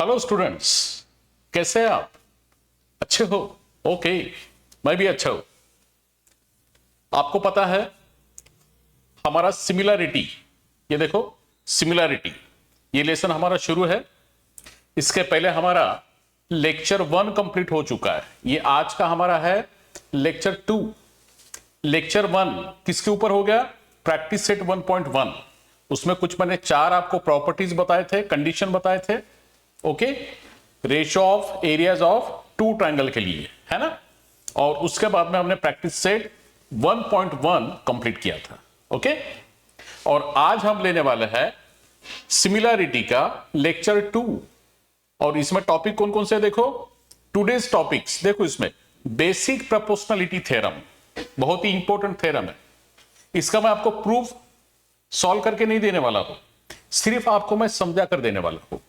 Hello students, कैसे हैं आप? अच्छे हो? ओके, मैं भी अच्छा हूं। आपको पता है हमारा सिमिलरिटी, ये देखो सिमिलरिटी, ये लेसन हमारा शुरू है। इसके पहले हमारा लेक्चर 1 कंप्लीट हो चुका है। ये आज का हमारा है लेक्चर 2। लेक्चर 1 किसके ऊपर हो गया? Practice set 1.1। उसमें कुछ मैंने 4 आपको प्रॉपर्टीज बताए थे, कंडीशन बताए थे। Okay, ratio of areas of 2 triangle के लिए, है ना। और उसके बाद में हमने प्रैक्टिस सेट 1.1 कंप्लीट किया था। ओके, और आज हम लेने वाले हैं सिमिलरिटी का लेक्चर 2। और इसमें टॉपिक कौन कौन से देखो, टुडेज टॉपिक्स देखो। इसमें बेसिक प्रोपोर्शनलिटी थ्योरम, बहुत ही इंपॉर्टेंट थ्योरम है। इसका मैं आपको प्रूफ सॉल्व करके नहीं देने वाला हूं, सिर्फ आपको मैं समझा कर देने वाला हूं।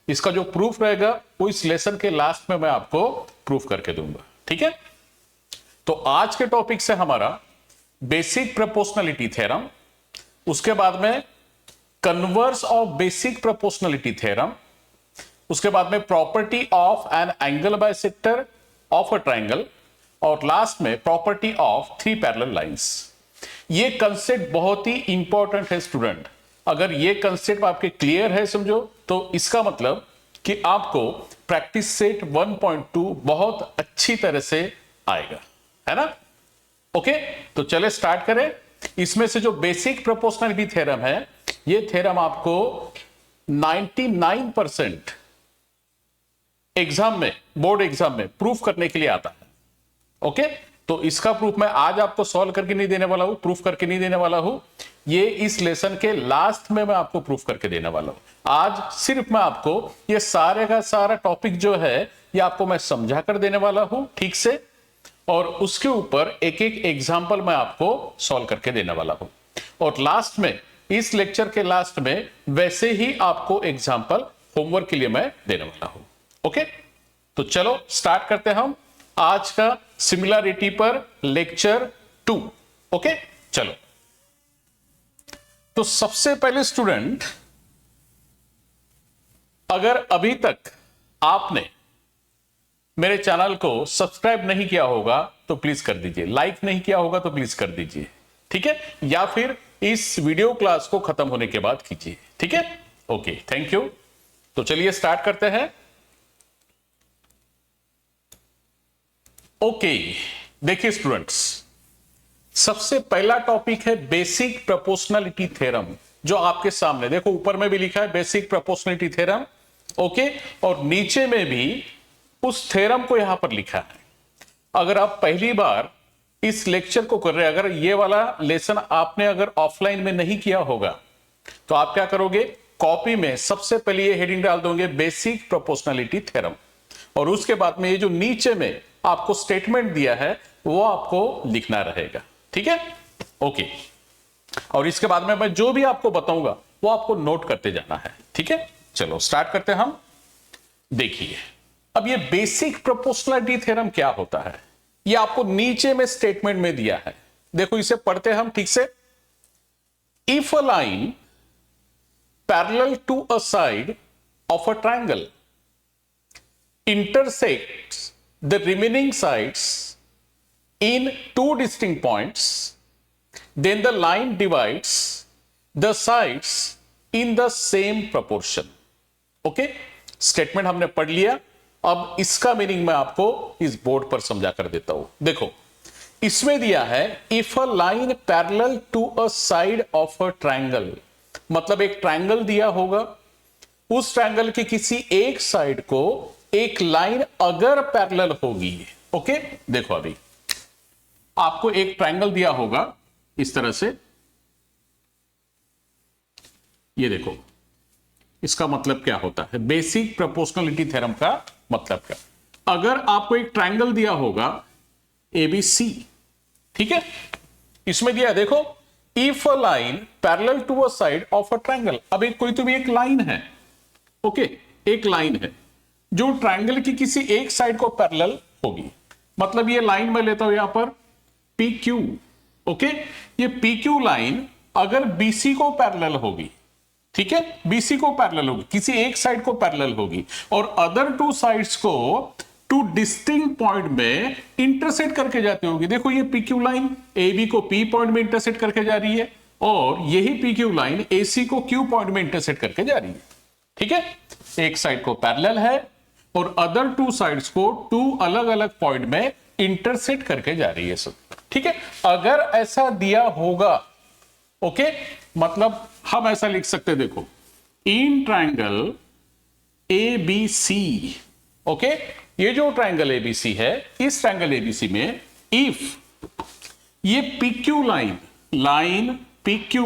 इसका जो प्रूफ रहेगा वो इस लेसन के लास्ट में मैं आपको प्रूफ करके दूंगा, ठीक है। तो आज के टॉपिक से हमारा बेसिक प्रोपोर्शनलिटी थ्योरम, उसके बाद में converse of basic proportionality theorem, उसके बाद में property of an angle bisector of a triangle, और लास्ट में प्रॉपर्टी ऑफ 3 पैरेलल लाइंस। ये कंसेप्ट बहुत ही इंपॉर्टेंट है स्टूडेंट। अगर ये कंसेप्ट आपके क्लियर है समझो, तो इसका मतलब कि आपको प्रैक्टिस सेट 1.2 बहुत अच्छी तरह से आएगा, है ना। ओके, तो चले स्टार्ट करें। इसमें से जो बेसिक प्रोपोर्शनलिटी थ्योरम है, ये थ्योरम आपको 99% एग्जाम में, बोर्ड एग्जाम में प्रूफ करने के लिए आता है। ओके, तो इसका प्रूफ मैं आज आपको सॉल्व करके नहीं देने वाला हूं, प्रूफ करके नहीं देने वाला हूं। ये इस लेसन के लास्ट में मैं आपको प्रूफ करके देने वाला हूं। आज सिर्फ मैं आपको ये सारे का सारा टॉपिक जो है ये आपको मैं समझा कर देने वाला हूं ठीक से, और उसके ऊपर एक एक एग्जाम्पल मैं आपको सॉल्व करके देने वाला हूं। और लास्ट में, इस लेक्चर के लास्ट में वैसे ही आपको एग्जाम्पल होमवर्क के लिए मैं देने वाला हूं। ओके, तो चलो स्टार्ट करते हैं हम आज का सिमिलरिटी पर लेक्चर 2। ओके, चलो। तो सबसे पहले स्टूडेंट, अगर अभी तक आपने मेरे चैनल को सब्सक्राइब नहीं किया होगा तो प्लीज कर दीजिए, लाइक नहीं किया होगा तो प्लीज कर दीजिए, ठीक है, या फिर इस वीडियो क्लास को खत्म होने के बाद कीजिए, ठीक है। Okay, thank you. तो चलिए स्टार्ट करते हैं। ओके, देखिए स्टूडेंट्स, सबसे पहला टॉपिक है बेसिक प्रोपोर्शनलिटी थ्योरम, जो आपके सामने देखो, ऊपर में भी लिखा है बेसिक प्रोपोर्शनलिटी थ्योरम। ओके, और नीचे में भी उस थ्योरम को यहां पर लिखा है। अगर आप पहली बार इस लेक्चर को कर रहे हैं, अगर ये वाला लेसन आपने अगर ऑफलाइन में नहीं किया होगा, तो आप क्या करोगे, कॉपी में सबसे पहले ये हेडिंग डाल दोगे बेसिक प्रोपोर्शनलिटी थ्योरम, और उसके बाद में ये जो नीचे में आपको स्टेटमेंट दिया है वो आपको लिखना रहेगा, ठीक है। ओके, और इसके बाद में मैं जो भी आपको बताऊंगा वो आपको नोट करते जाना है, ठीक है। चलो स्टार्ट करते हैं हम। देखिए, अब ये बेसिक प्रोपोर्शनलिटी थ्योरम क्या होता है, ये आपको नीचे में स्टेटमेंट में दिया है। देखो, इसे पढ़ते हैं हम ठीक से। If a line parallel to a side of a triangle intersects the remaining sides in 2 distinct points, then the line divides the sides in the same proportion. Okay, statement हमने पढ़ लिया। अब इसका मीनिंग मैं आपको इस बोर्ड पर समझा कर देता हूं। देखो, इसमें दिया है if a line parallel to a side of a triangle, मतलब एक ट्रायंगल दिया होगा, उस ट्रायंगल की किसी एक साइड को एक लाइन अगर पैरेलल होगी। ओके, देखो, अभी आपको एक ट्रायंगल दिया होगा इस तरह से, ये देखो, इसका मतलब क्या होता है, बेसिक प्रोपोर्शनलिटी थ्योरम का मतलब क्या। अगर आपको एक ट्रायंगल दिया होगा ABC, ठीक है, इसमें दिया देखो, if a line parallel to a side of a triangle. अब एक कोई तो भी एक लाइन है, ओके, एक लाइन है जो ट्रायंगल की किसी एक साइड को पैरेलल होगी। मतलब ये लाइन मैं लेता हूं यहां पर PQ। ओके, ये PQ लाइन अगर BC को पैरेलल होगी, ठीक है, बीसी को पैरेलल होगी, किसी एक साइड को पैरेलल होगी और अदर टू साइड्स को टू डिस्टिंक्ट पॉइंट में इंटरसेक्ट करके जाती होगी। देखो ये पीक्यू लाइन ए बी को पी पॉइंट में इंटरसेक्ट करके जा रही है और यही पीक्यू लाइन एसी को क्यू पॉइंट में इंटरसेक्ट करके जा रही है। ठीक है, एक साइड को पैरेलल है और अदर टू साइड्स को टू अलग अलग पॉइंट में इंटरसेक्ट करके जा रही है सब। ठीक है, अगर ऐसा दिया होगा, ओके, मतलब हम ऐसा लिख सकते हैं, देखो in triangle A B C, okay, ये जो ट्रायंगल एबीसी है, इस ट्रायंगल एबीसी में इफ ये पीक्यू लाइन पीक्यू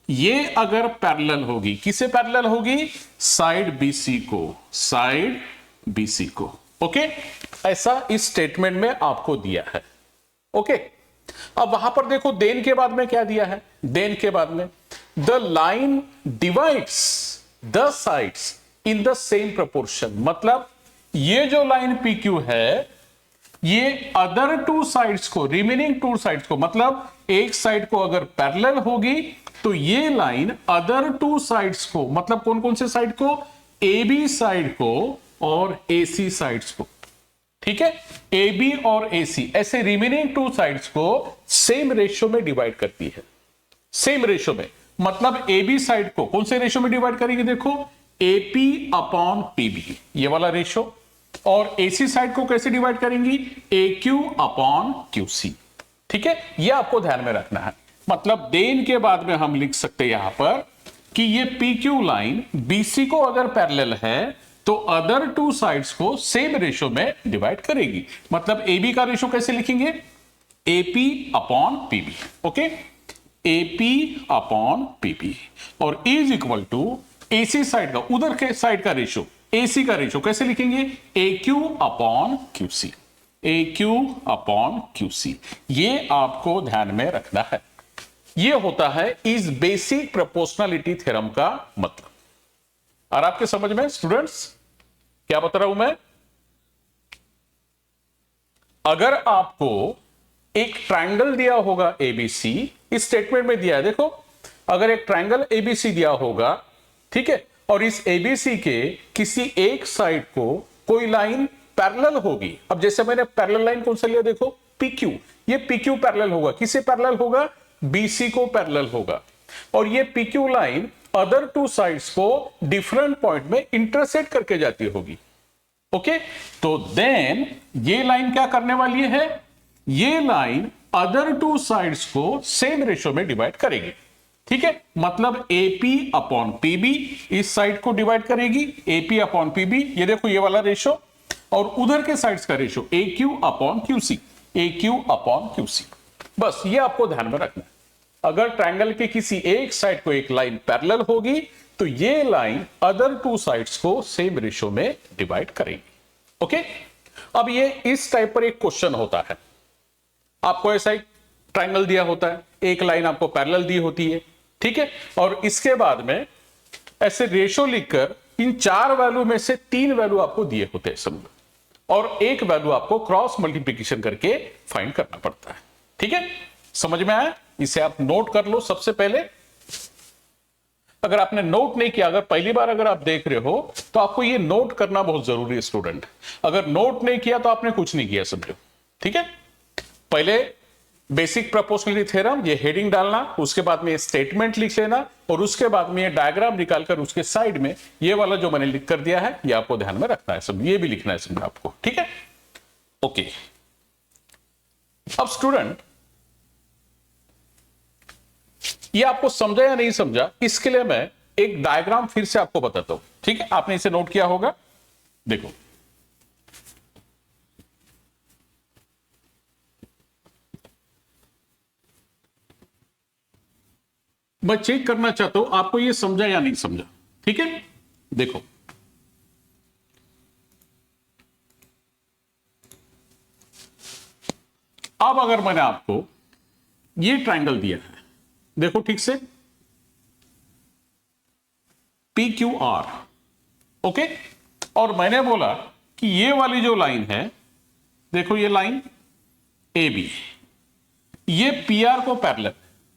ये अगर पैरेलल होगी, किसे पैरेलल होगी? साइड बीसी को, ओके, ऐसा इस स्टेटमेंट में आपको दिया है। ओके, अब वहां पर देखो देन के बाद में क्या दिया है? देन के बाद में the line divides the sides in the same proportion, मतलब ये जो लाइन PQ है ये अदर टू साइड्स को, रिमेनिंग टू साइड्स को, मतलब एक साइड को अगर पैरेलल होगी तो ये लाइन अदर टू साइड्स को, मतलब कौन कौन से साइड को? AB साइड को और AC साइड्स को। ठीक है, AB और AC ऐसे रिमेनिंग टू साइड्स को सेम रेशियो में डिवाइड करती है, सेम रेशियो में, मतलब AB साइड को कौन से रेशियो में डिवाइड करेगी? देखो AP अपॉन PB, ये वाला रेशियो, और AC साइड को कैसे डिवाइड करेंगी? AQ upon QC। ठीक है, ये आपको ध्यान में रखना है। मतलब देन के बाद में हम लिख सकते हैं यहां पर कि ये PQ लाइन BC को अगर पैरेलल है तो अदर टू साइड्स को सेम रेशियो में डिवाइड करेगी। मतलब AB का रेशियो कैसे लिखेंगे? AP upon PB, okay, AP upon PB, और is equal to AC side का, उधर के साइड का रेशियो, AC का रेशियो कैसे लिखेंगे? AQ upon QC, AQ upon QC। ये आपको ध्यान में रखना है। ये होता है इस बेसिक प्रोपोर्शनलिटी थ्योरम का मतलब। और आपके समझ में स्टूडेंट्स क्या बता रहा हूं मैं? अगर आपको एक ट्रायंगल दिया होगा ABC, इस स्टेटमेंट में दिया है, देखो अगर एक ट्रायंगल ABC दिया होगा, ठीक है, और इस ABC के किसी एक साइड को कोई लाइन पैरेलल होगी। अब जैसे मैंने पैरेलल लाइन कौन सा लिया? देखो PQ, ये PQ पैरेलल होगा, किसे पैरेलल होगा? BC को पैरेलल होगा, और ये PQ line other two sides को डिफरेंट पॉइंट में इंटरसेक्ट करके जाती होगी। ओके, तो देन ये लाइन क्या करने वाली है? ये लाइन अदर टू साइड्स को सेम रेशियो में डिवाइड करेगी। ठीक है, मतलब AP अपॉन PB इस साइड को डिवाइड करेगी, AP अपॉन PB, ये देखो ये वाला रेशियो, और उधर के साइड्स का ratio AQ upon QC, AQ upon QC। बस ये आपको ध्यान में रखना है। अगर ट्रायंगल के किसी एक साइड को एक लाइन पैरेलल होगी तो ये लाइन अदर टू साइड्स को सेम रेशियो में डिवाइड करेगी। ओके, अब ये इस टाइप पर एक क्वेश्चन होता है, आपको ऐसा एक ट्रायंगल दिया होता है, एक लाइन आपको पैरेलल दी होती है, ठीक है, और इसके बाद में ऐसे रेशियो लिखकर इन चार वैल्यू में से 3 वैल्यू आपको दिए होते हैं समझो, और एक वैल्यू आपको क्रॉस मल्टीप्लिकेशन करके फाइंड करना पड़ता है। ठीक है, समझ में आया? इसे आप नोट कर लो सबसे पहले। अगर आपने नोट नहीं किया, अगर पहली बार अगर आप देख रहे हो तो आपको ये नोट करना बहुत जरूरी है स्टूडेंट। अगर नोट नहीं किया तो आपने कुछ नहीं किया समझो। ठीक है, पहले बेसिक प्रोपोर्शनलिटी थ्योरम, ये हेडिंग डालना, उसके बाद में ये स्टेटमेंट लिख लेना, और उसके बाद में ये डायग्राम निकालकर उसके साइड में ये वाला जो मैंने लिख कर दिया है ये आपको ध्यान में रखना है, सब ये भी लिखना है समझो आपको। ठीक है, ओके। अब स्टूडेंट ये आपको समझा या नहीं समझा, इसके लिए मैं एक डायग्राम फिर से आपको बताता हूं। ठीक है, आपने इसे नोट किया होगा, देखो मैं चेक करना चाहता हूं आपको ये समझा या नहीं समझा। ठीक है, देखो अब अगर मैंने आपको ये ट्रायंगल दिया है, देखो ठीक से, PQR, ओके, और मैंने बोला कि ये वाली जो लाइन है, देखो ये लाइन AB, ये PR को पैरेलल,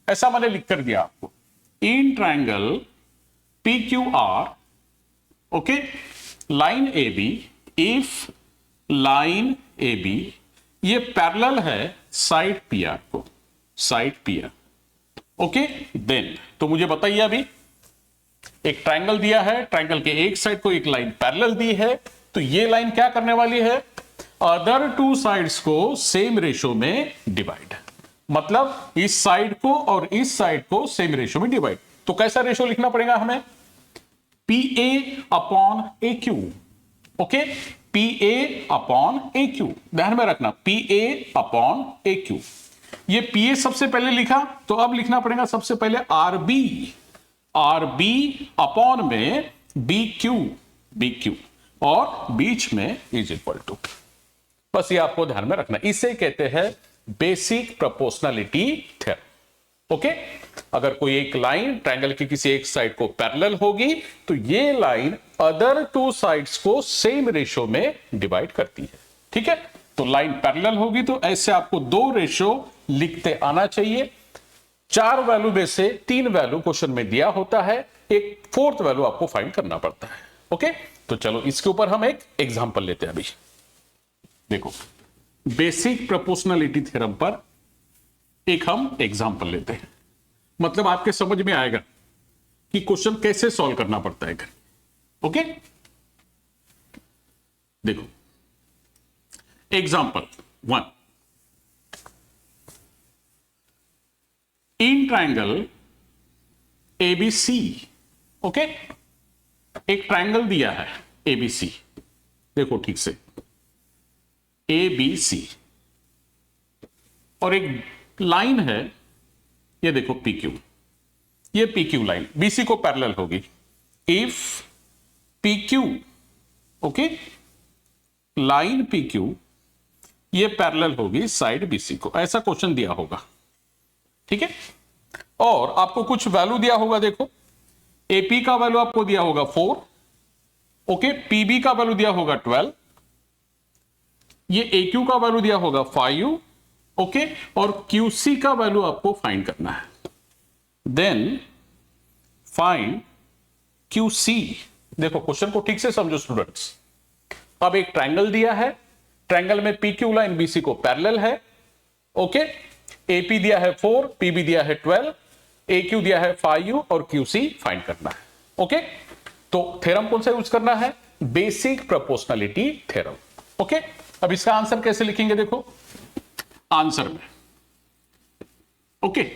ऐसा मैंने लिख कर दिया आपको। In triangle P Q R, okay, line A B, if line A B ये पैरेलल है साइड पी आर को, side P R, okay, then तो मुझे बताइए अभी एक ट्रायंगल दिया है, ट्रायंगल के एक साइड को एक लाइन पैरेलल दी है, तो ये लाइन क्या करने वाली है, अदर टू साइड्स को सेम रेशो में डिवाइड, मतलब इस साइड को और इस साइड को सेम रेशो में डिवाइड। तो कैसा रेशो लिखना पड़ेगा हमें, P A upon A Q, okay, P A upon A Q, ध्यान में रखना P A upon A Q. ये पी ए सबसे पहले लिखा, तो अब लिखना पड़ेगा सबसे पहले R B, R B upon में बी क्यू और बीच में इज इक्वल टू, बस ये आपको ध्यान में रखना, इसे कहते हैं बेसिक प्रोपोर्शनलिटी थ्योरम, ओके। अगर कोई एक लाइन ट्रायंगल की किसी एक साइड को पैरेलल होगी तो ये लाइन अदर टू साइड्स को सेम रेशो में डिवाइड करती है, ठीक है। तो लाइन पैरेलल होगी तो ऐसे आपको दो रेशो लिखते आना चाहिए। 4 वैल्यू में से 3 वैल्यू क्वेश्चन में दिया होता है, एक 4th वैल्यू आपको फाइंड करना पड़ता है, ओके। तो चलो इसके ऊपर हम एक एग्जांपल लेते हैं। अभी देखो बेसिक प्रोपोर्शनलिटी थ्योरम पर एक हम एग्जांपल लेते हैं, मतलब आपके समझ में आएगा कि क्वेश्चन कैसे सॉल्व करना पड़ता है, ओके। देखो example 1, in triangle ABC, okay, एक ट्रायंगल दिया है एबीसी, देखो ठीक से एबीसी, और एक लाइन है, ये देखो PQ, ये PQ लाइन BC को पैरेलल होगी। If PQ, okay, line PQ ये पैरेलल होगी साइड BC को, ऐसा क्वेश्चन दिया होगा, ठीक है। और आपको कुछ वैल्यू दिया होगा, देखो AP का वैल्यू आपको दिया होगा 4, ओके, PB का वैल्यू दिया होगा 12, ये AQ का वैल्यू दिया होगा 5, ओके, और QC का वैल्यू आपको फाइंड करना है। देन फाइंड QC, देखो क्वेश्चन को ठीक से समझो स्टूडेंट्स। अब एक ट्रायंगल दिया है, ट्रायंगल में PQ लाइन BC को पैरेलल है, ओके, AP दिया है 4, PB दिया है 12, AQ दिया है 5 और QC फाइंड करना है, ओके। तो थ्योरम कौन सा यूज करना है, बेसिक प्रोपोर्शनलिटी थ्योरम, ओके। अब इसका आंसर कैसे लिखेंगे, देखो आंसर में, ओके,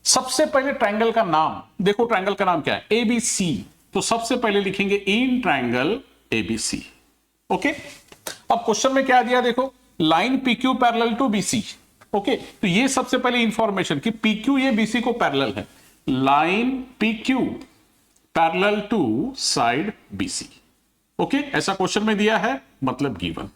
सबसे पहले ट्रायंगल का नाम, देखो ट्रायंगल का नाम क्या है, ABC, तो सबसे पहले लिखेंगे इन ट्रायंगल ABC, ओके। अब क्वेश्चन में क्या दिया, देखो line PQ parallel to BC, okay, तो ये सबसे पहले इंफॉर्मेशन कि PQ ये BC को पैरेलल है, line PQ parallel to side BC, okay, ऐसा क्वेश्चन में दिया है, मतलब गिवन,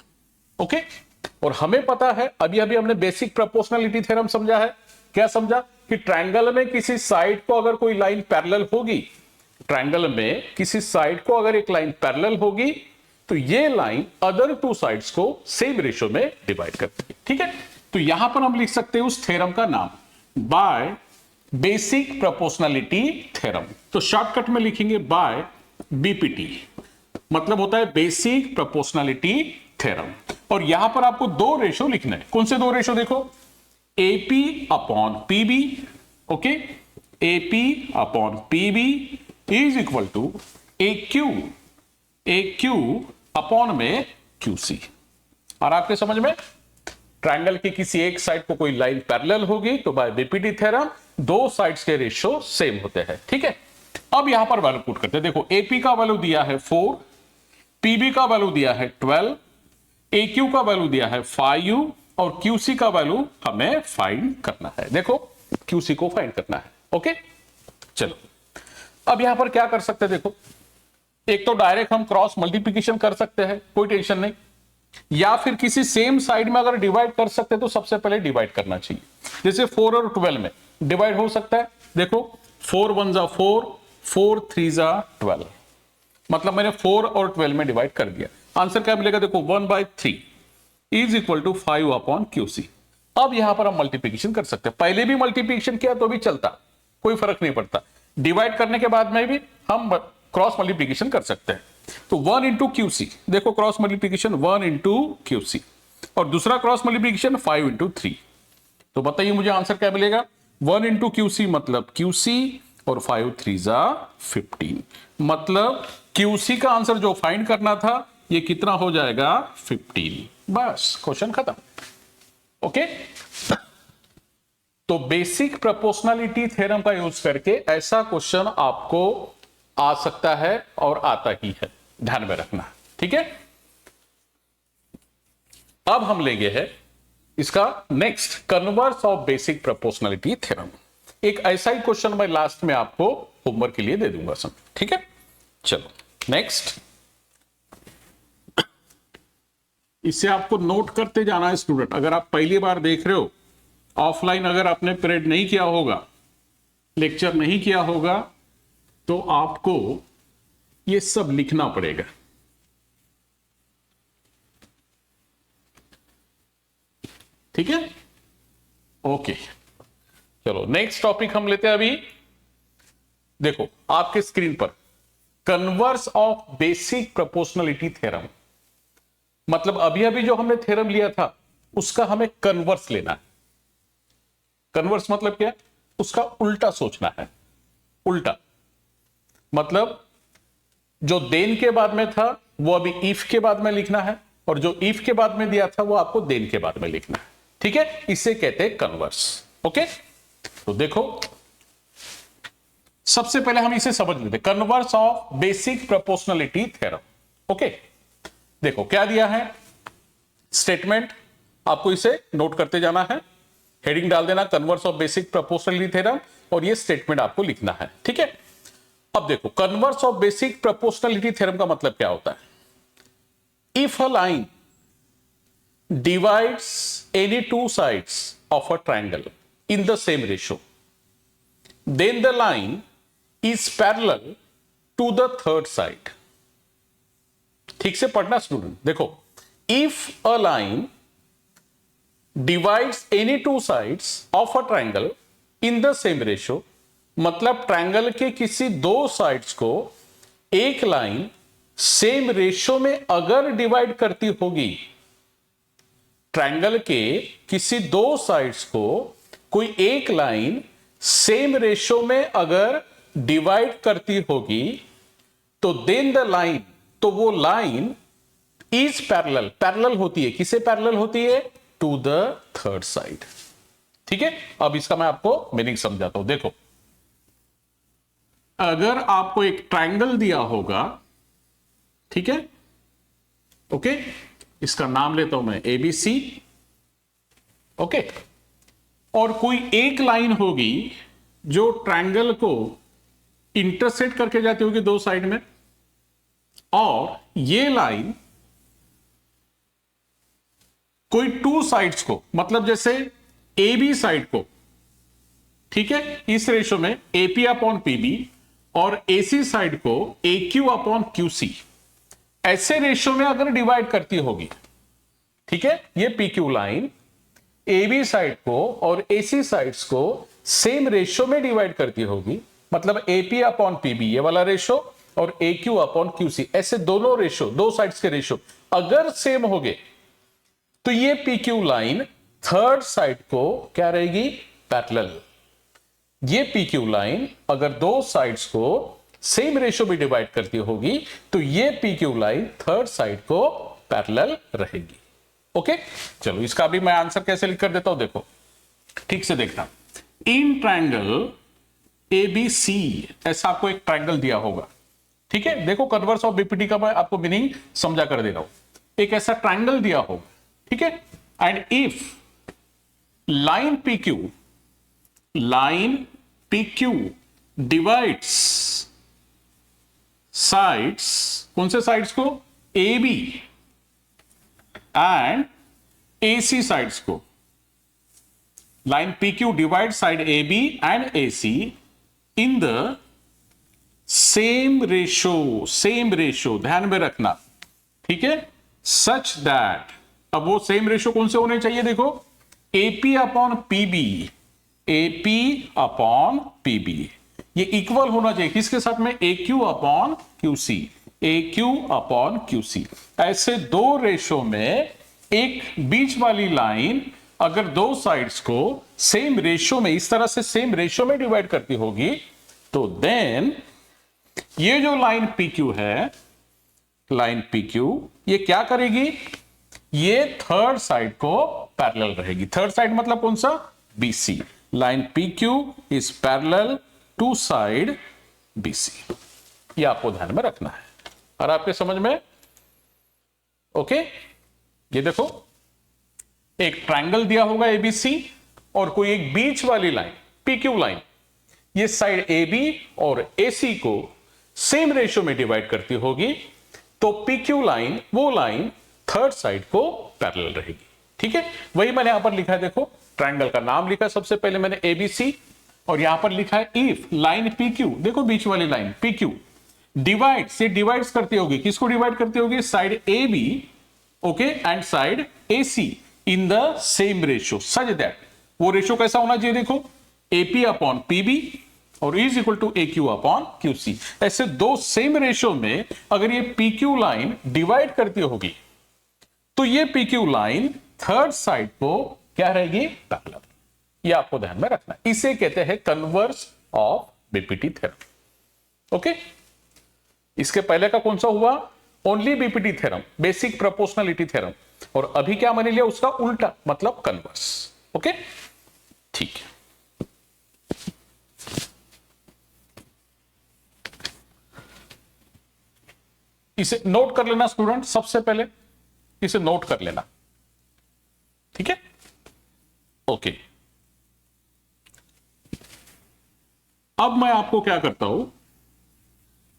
ओके। और हमें पता है, अभी अभी हमने बेसिक प्रोपोर्शनलिटी थ्योरम समझा है, क्या समझा कि ट्रायंगल में किसी साइड को अगर कोई लाइन पैरेलल होगी, ट्रायंगल में किसी साइड को अगर एक लाइन पैरेलल होगी तो ये लाइन अदर टू साइड्स को सेम रेशो में डिवाइड करती है, ठीक है। तो यहां पर हम लिख सकते हैं उस थ्योरम का नाम बाय बेसिक प्रोपोर्शनलिटी थ्योरम, तो शॉर्टकट में लिखेंगे बाय BPT, मतलब होता है बेसिक प्रोपोर्शनलिटी थ्योरम। और यहां पर आपको दो रेशो लिखना है, कौन से दो रेशो, देखो AP upon PB, okay, AP upon PB is equal to AQ upon में QC। और आपके समझ में, ट्रायंगल की किसी एक साइड को कोई लाइन पैरेलल होगी तो बाय BPT थ्योरम दो साइड्स के रेशो सेम होते हैं, ठीक है। अब यहां पर वैल्यू पुट करते हैं, देखो AP का वैल्यू दिया है 4, PB का वैल्यू दिया है 12, AQ का वैल्यू दिया है 5 और QC का वैल्यू हमें फाइंड करना है, देखो QC को फाइंड करना है, ओके। चलो अब यहां पर क्या कर सकते हैं, देखो एक तो डायरेक्ट हम क्रॉस मल्टीप्लिकेशन कर सकते हैं, कोई टेंशन नहीं, या फिर किसी सेम साइड में अगर डिवाइड कर सकते हैं तो सबसे पहले डिवाइड करना चाहिए। जैसे 4 और 12 में डिवाइड हो सकता है, देखो 4 1 जा 4, 4 3 जा 12, मतलब मैंने 4 और 12 में डिवाइड कर दिया। आंसर क्या मिलेगा, देखो 1/3 is equal to 5 upon QC। अब यहां पर हम मल्टीप्लिकेशन कर सकते हैं, पहले भी मल्टीप्लिकेशन किया तो भी चलता, कोई फर्क नहीं पड़ता, डिवाइड करने के बाद में भी हम क्रॉस मल्टीप्लीकेशन कर सकते हैं। तो 1 इंटू क्यू सी, देखो cross multiplication 1 into Q C, और दूसरा क्रॉस मल्टीप्लीकेशन 5 इंटू 3। तो बताइए मुझे आंसर क्या मिलेगा? 1 इंटू क्यू सी मतलब क्यू सी, और 5 3 जा 15, मतलब क्यू सी का आंसर जो फाइंड करना था ये कितना हो जाएगा? 15। बस क्वेश्चन खत्म। ओके, तो बेसिक प्रोपोर्शनलिटी थ्योरम का यूज करके ऐसा क्वेश्चन आपको आ सकता है और आता ही है, ध्यान में रखना। ठीक है, अब हम लेंगे है इसका next, converse of basic proportionality theorem. एक ऐसा ही क्वेश्चन मैं लास्ट में आपको होमवर्क के लिए दे दूंगा सब। ठीक है, चलो नेक्स्ट, इससे आपको नोट करते जाना है स्टूडेंट। अगर आप पहली बार देख रहे हो, ऑफलाइन अगर आपने पीरियड नहीं किया होगा, लेक्चर नहीं किया होगा, तो आपको ये सब लिखना पड़ेगा। ठीक है, ओके, चलो नेक्स्ट टॉपिक हम लेते हैं अभी। देखो आपके स्क्रीन पर converse of basic proportionality theorem, मतलब अभी अभी जो हमने थ्योरम लिया था उसका हमें कन्वर्स लेना है। कन्वर्स मतलब क्या? उसका उल्टा सोचना है। उल्टा मतलब जो देन के बाद में था वो अभी इफ के बाद में लिखना है, और जो इफ के बाद में दिया था वो आपको देन के बाद में लिखना है। ठीक है, इसे कहते हैं कन्वर्स। ओके, तो देखो सबसे पहले हम इसे समझ लेते हैं, converse of basic proportionality theorem. Okay, देखो क्या दिया है स्टेटमेंट, आपको इसे नोट करते जाना है, हेडिंग डाल देना converse of basic proportionality theorem, और ये स्टेटमेंट आपको लिखना है। ठीक है, अब देखो converse of basic proportionality theorem का मतलब क्या होता है? If a line divides any two sides of a triangle in the same ratio, then the line is parallel to the third side. ठीक से पढ़ना स्टूडेंट। देखो, if a line divides any two sides of a triangle in the same ratio, मतलब triangle के किसी दो sides को एक लाइन सेम रेशो में अगर डिवाइड करती होगी, ट्रायंगल के किसी दो साइड्स को कोई एक लाइन सेम रेशो में अगर डिवाइड करती होगी, तो देन द लाइन, तो वो लाइन इज पैरेलल, पैरेलल होती है, किसे पैरेलल होती है? To the third side. ठीक है, अब इसका मैं आपको मीनिंग समझाता हूं। देखो, अगर आपको एक ट्रायंगल दिया होगा, ठीक है, ओके, इसका नाम लेता हूं मैं एबीसी, ओके, और कोई एक लाइन होगी जो ट्रायंगल को इंटरसेक्ट करके जाती होगी दो साइड में, और ये लाइन कोई टू साइड्स को, मतलब जैसे ए बी साइड को, ठीक है, इस रेशो में एपी अपॉन पीबी, और एसी साइड को ए क्यू अपॉन क्यू सी, ऐसे रेशो में अगर डिवाइड करती होगी, ठीक है, ये P Q line A B side को और एसी साइड्स को सेम रेशो में डिवाइड करती होगी, मतलब एपी अपॉन पीबी ये वाला रेशो, और ए क्यू अपॉन क्यू सी, ऐसे दोनों रेशो, दो साइड्स के रेशो अगर सेम हो गए, तो ये P Q line third side को क्या रहेगी? पैरेलल। ये पी क्यू लाइन अगर दो साइड्स को सेम रेशो में डिवाइड करती होगी, तो ये P Q line third side को पैरेलल रहेगी। ओके, चलो इसका भी मैं आंसर कैसे लिख कर देता हूं, देखो ठीक से देखना। इन ट्रायंगल ए बी सी, ऐसा आपको एक ट्रायंगल दिया होगा, ठीक है, देखो कन्वर्स ऑफ बीपीटी का मैं आपको मीनिंग समझा कर दे रहा हूं। एक ऐसा ट्रायंगल दिया होगा, ठीक है, and if line P Q divides sides, कौन से साइड्स को? A B and A C sides को, line P Q divide side A B and A C in the same ratio, ध्यान में रखना, ठीक है, सच दैट, अब वो सेम रेशो कौन से होने चाहिए? देखो, AP upon PB, AP upon PB, ये इक्वल होना चाहिए किसके साथ में, A Q upon Q C, A Q upon Q C. ऐसे दो रेशो में एक बीच वाली लाइन अगर दो साइड्स को सेम रेशो में, इस तरह से सेम रेशो में डिवाइड करती होगी, तो देन ये जो लाइन पी क्यू है, लाइन पी क्यू, ये क्या करेगी, ये थर्ड साइड को पैरेलल रहेगी। थर्ड साइड मतलब कौन सा, BC. Line P Q is parallel to side BC. ये आपको ध्यान में रखना है। और आपके समझ में, ओके। ये देखो एक ट्रायंगल दिया होगा एबीसी और कोई एक बीच वाली लाइन पी क्यू लाइन, ये साइड ए बी और ए सी को सेम रेशियो में डिवाइड करती होगी, तो पी क्यू लाइन, वो लाइन थर्ड साइड को पैरेलल रहेगी। ठीक है, वही मैंने यहां पर लिखा है, देखो ट्रायंगल का नाम लिखा है सबसे पहले मैंने एबीसी, और यहां पर लिखा है इफ लाइन पी क्यू, देखो बीच वाली लाइन पी क्यू डिवाइड से डिवाइड्स करती होगी, किसको डिवाइड करती होगी, side A B, okay, and side A C in the same ratio, such that, वो रेशियो कैसा होना चाहिए, देखो एपी अपॉन पीबी और is equal to A Q upon Q C. ऐसे दो सेम रेशियो में अगर ये पी क्यू लाइन डिवाइड करती होगी, तो ये P Q line third side को क्या रहेगी, पैरेलल। ये आपको ध्यान में रखना है, इसे कहते हैं converse of BPT theorem. Okay, इसके पहले का कौन सा हुआ, only BPT theorem, basic proportionality theorem, और अभी क्या मान लिया, उसका उल्टा मतलब कन्वर्स। ओके, ठीक है। इसे नोट कर लेना स्टूडेंट, सबसे पहले इसे नोट कर लेना, ठीक है, ओके। अब मैं आपको क्या करता हूं,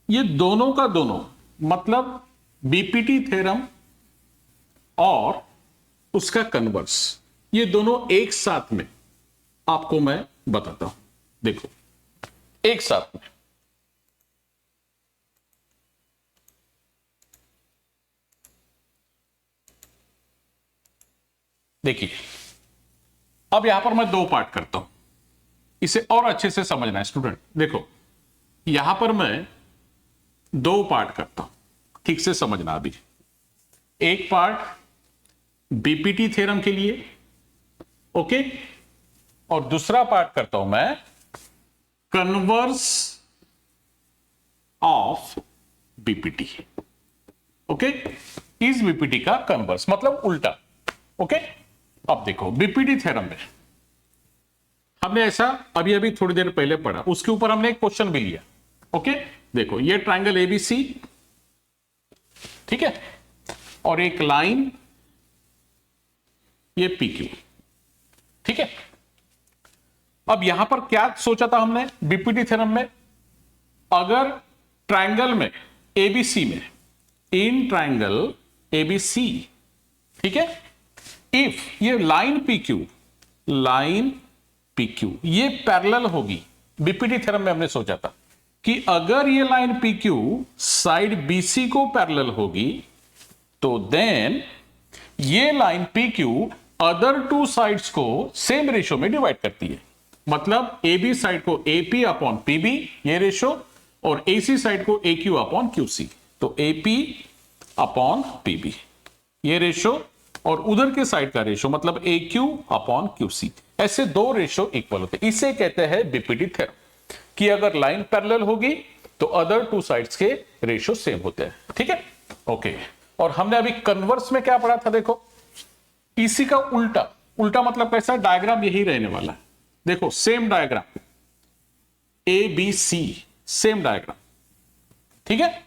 ये दोनों का दोनों मतलब बीपीटी थ्योरम और उसका कन्वर्स, ये दोनों एक साथ में आपको मैं बताता हूं। देखो एक साथ में, देखिए अब यहां पर मैं दो पार्ट करता हूं, इसे और अच्छे से समझना है स्टूडेंट। देखो यहां पर मैं दो पार्ट करता हूं, ठीक से समझना। अभी एक पार्ट बीपीटी थ्योरम के लिए, ओके, और दूसरा पार्ट करता हूं मैं कन्वर्स ऑफ बीपीटी, ओके, इस बीपीटी का कन्वर्स मतलब उल्टा। ओके, अब देखो बीपीटी थ्योरम में हमने ऐसा अभी अभी थोड़ी देर पहले पढ़ा, उसके ऊपर हमने एक क्वेश्चन भी लिया। ओके, देखो ये ट्रायंगल एबीसी, ठीक है, और एक लाइन ये पीक्यू, ठीक है। अब यहां पर क्या सोचा था हमने बीपीटी थ्योरम में, अगर ट्रायंगल में एबीसी में, इन ट्रायंगल एबीसी, ठीक है, इफ ये लाइन PQ ये पैरेलल होगी, बीपीटी थ्योरम में हमने सोचा था कि अगर ये लाइन PQ साइड BC को पैरेलल होगी, तो देन ये line PQ other two sides को सेम रेशियो में डिवाइड करती है। मतलब AB साइड को AP अपॉन PB ये रेशियो, और AC साइड को AQ अपॉन QC, तो AP अपॉन PB ये रेशियो, और उधर के साइड का रेशियो मतलब AQ अपॉन QC। ऐसे दो रेशियो इक्वल होते हैं, इसे कहते हैं बीपीटी थ्योरम, कि अगर लाइन पैरेलल होगी तो अदर टू साइड्स के रेशियो सेम होते हैं। ठीक है, ओके। और हमने अभी कन्वर्स में क्या पढ़ा था, देखो इसी का उल्टा, उल्टा मतलब कैसा, डायग्राम यही रहने वाला है। देखो same diagram ABC, same diagram, ठीक है,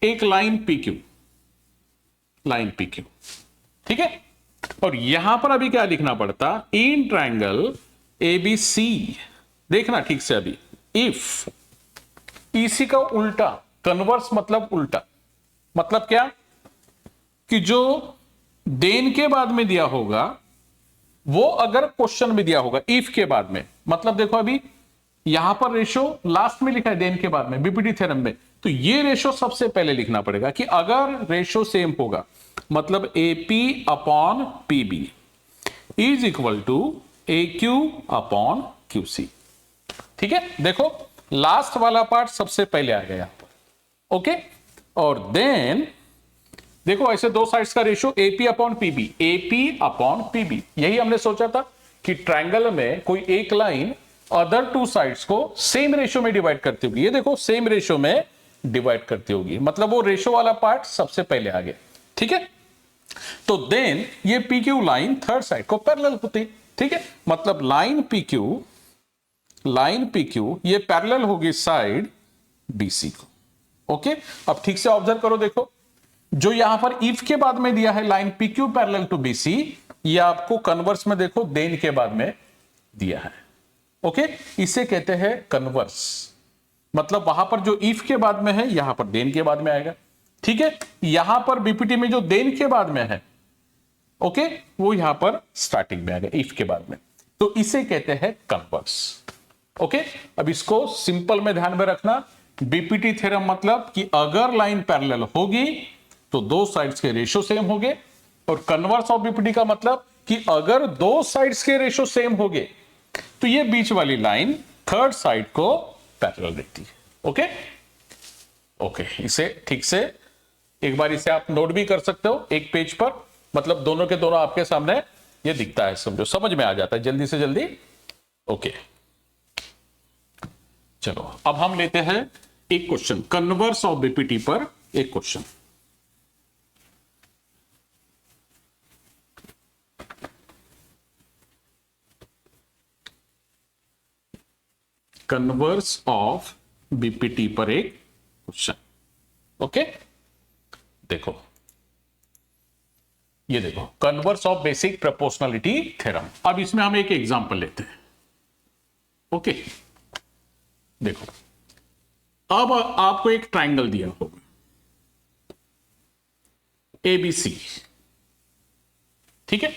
एक लाइन PQ, ठीक है, और यहां पर अभी क्या लिखना पड़ता, इन ट्रायंगल ABC, देखना ठीक से अभी, इफ इसी का उल्टा, कन्वर्स मतलब उल्टा, मतलब क्या, कि जो देन के बाद में दिया होगा वो अगर क्वेश्चन में दिया होगा इफ के बाद में, मतलब देखो अभी यहां पर रेशियो लास्ट में लिखा है देन के बाद में बीपीटी थ्योरम में, तो ये रेशियो सबसे पहले लिखना पड़ेगा कि अगर रेशियो सेम होगा, मतलब AP upon PB is equal to AQ upon QC। ठीक है, देखो लास्ट वाला पार्ट सबसे पहले आ गया यहां पर। ओके, और देन देखो ऐसे दो साइड्स का ratio AP upon PB, AP upon PB. यही हमने सोचा था कि ट्रायंगल में कोई एक लाइन अदर टू साइड्स को सेम रेशियो में डिवाइड करती होगी। ये देखो सेम रेशियो में डिवाइड करती होगी, मतलब वो रेशियो वाला पार्ट सबसे पहले आ गया। ठीक है, तो देन ये P Q line third side को पैरेलल होती। ठीक है, मतलब लाइन पी क्यू ये पैरेलल होगी साइड बीसी को। ओके, अब ठीक से ऑब्जर्व करो, देखो जो यहां पर इफ के बाद में दिया है line P Q parallel to BC, ये आपको कन्वर्स में देखो देन के बाद में दिया है। ओके, इसे कहते हैं कन्वर्स, मतलब वहां पर जो इफ के बाद में है यहां पर देन के बाद में आएगा। ठीक है, यहां पर बीपीटी में जो देन के बाद में है, ओके, वो यहां पर स्टार्टिंग में आएगा इफ के बाद में, तो इसे कहते हैं कन्वर्स। ओके, अब इसको सिंपल में ध्यान में रखना, बीपीटी थ्योरम मतलब कि अगर लाइन पैरेलल होगी तो दो साइड्स के रेशियो सेम होंगे, और कन्वर्स ऑफ बीपीटी का मतलब कि अगर दो साइड्स के रेशियो सेम होंगे तो ये बीच वाली लाइन थर्ड साइड को पैरेलल रहती है। ओके ओके, इसे ठीक से एक बार इसे आप नोट भी कर सकते हो एक पेज पर, मतलब दोनों के दोनों आपके सामने ये दिखता है, समझो, समझ में आ जाता है जल्दी से जल्दी। ओके, चलो अब हम लेते हैं एक क्वेश्चन कन्वर्स ऑफ बीपीटी पर, एक क्वेश्चन। कन्वर्स ऑफ बीपीटी पर एक क्वेश्चन। ओके, देखो ये देखो converse of basic proportionality theorem. अब इसमें हम एक एग्जांपल लेते हैं। ओके, देखो अब आपको एक ट्रायंगल दिया होगा एबीसी। ठीक है,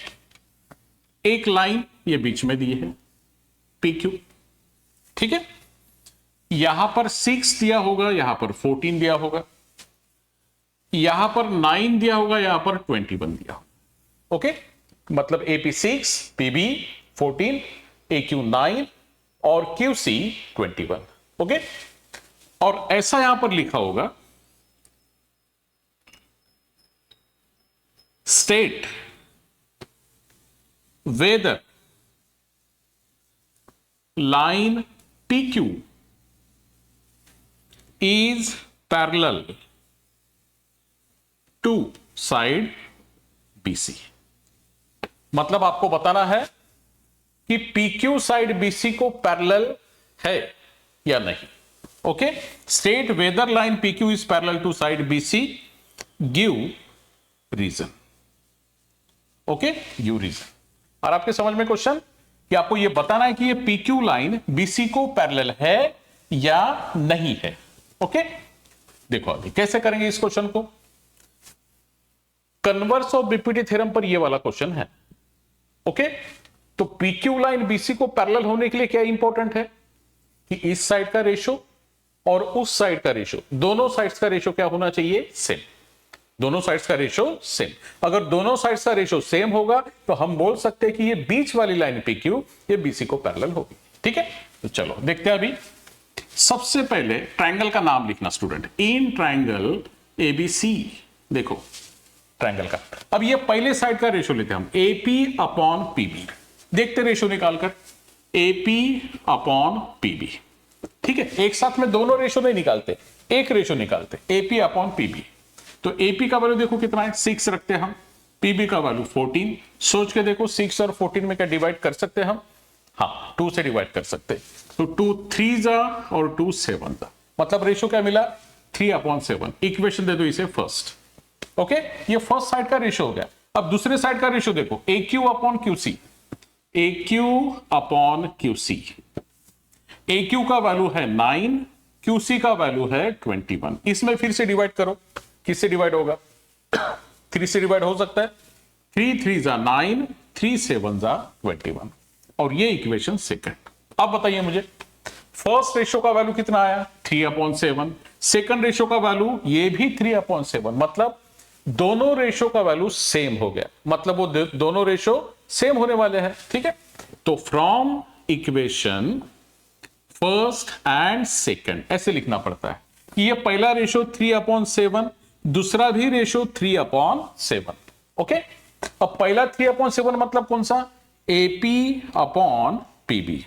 एक लाइन ये बीच में दी है पी क्यू। ठीक है, यहां पर 6 दिया होगा, यहां पर 14 दिया होगा, यहां पर 9 दिया होगा, यहां पर 21 दिया होगा। ओके, मतलब एपी 6, पीबी 14, AQ 9 और QC 21। ओके, और ऐसा यहां पर लिखा होगा state whether line PQ is parallel to side BC। मतलब आपको बताना है कि PQ साइड BC को पैरेलल है या नहीं। Okay, state whether line PQ is parallel to side BC, give reason। Okay, give reason. और आपके समझ में क्वेश्चन कि आपको यह बताना है कि ये PQ लाइन BC को पैरेलल है या नहीं है। ओके, देखो अभी कैसे करेंगे इस क्वेश्चन को। कन्वर्स ऑफ बीपीटी थ्योरम पर ये वाला क्वेश्चन है। ओके, तो PQ लाइन BC को पैरेलल होने के लिए क्या इंपॉर्टेंट है कि इस साइड का रेशियो और उस साइड का रेशियो, दोनों साइड्स का रेशियो क्या होना चाहिए, सेम। दोनों साइड्स का रेशियो सेम। अगर दोनों साइड्स का रेशियो सेम होगा तो हम बोल सकते हैं कि ये बीच वाली लाइन PQ ये BC को पैरेलल होगी। ठीक है, तो चलो देखते हैं। अभी सबसे पहले ट्रायंगल का नाम लिखना स्टूडेंट, इन ट्रायंगल ABC। देखो ट्रायंगल का, अब ये पहले साइड का रेशियो लेते हैं हम, AP अपॉन PB। देखते रेशियो निकालकर, AP अपॉन PB। ठीक है, एक साथ में दोनों रेशियो नहीं निकालते, एक रेशियो निकालते, AP अपॉन PB। तो AP का वैल्यू देखो कितना है, 6 रखते हैं हम, PB का वैल्यू 14। सोच के देखो 6 और 14 में क्या डिवाइड कर सकते हैं हम, हाँ 2 से डिवाइड कर सकते हैं। तो 2 3 जा और 2 7 जा, मतलब रेशियो क्या मिला, 3/7। इक्वेशन दे दो इसे फर्स्ट। ओके, ये फर्स्ट साइड का रेशियो हो गया। अब दूसरे साइड का रेशियो देखो, AQ upon QC, AQ upon QC। AQ का वैल्यू है 9, QC का वैल्यू है 21। इसमें फिर से डिवाइड करो, किससे डिवाइड होगा, 3 से डिवाइड हो सकता है, 3 3 जा 9, 3 7 जा 21, और ये इक्वेशन सेकंड। अब बताइए मुझे फर्स्ट रेशियो का वैल्यू कितना आया, 3/7। सेकंड रेशियो का वैल्यू ये भी 3/7, मतलब दोनों रेशियो का वैल्यू सेम हो गया, मतलब वो दोनों रेशियो सेम होने वाले हैं। ठीक है, तो फ्रॉम फर्स्ट एंड सेकंड, ऐसे लिखना पड़ता है कि ये पहला रेशो 3/7, दूसरा भी रेशो 3/7। ओके, अब पहला 3/7 मतलब कौन सा? AP/PB।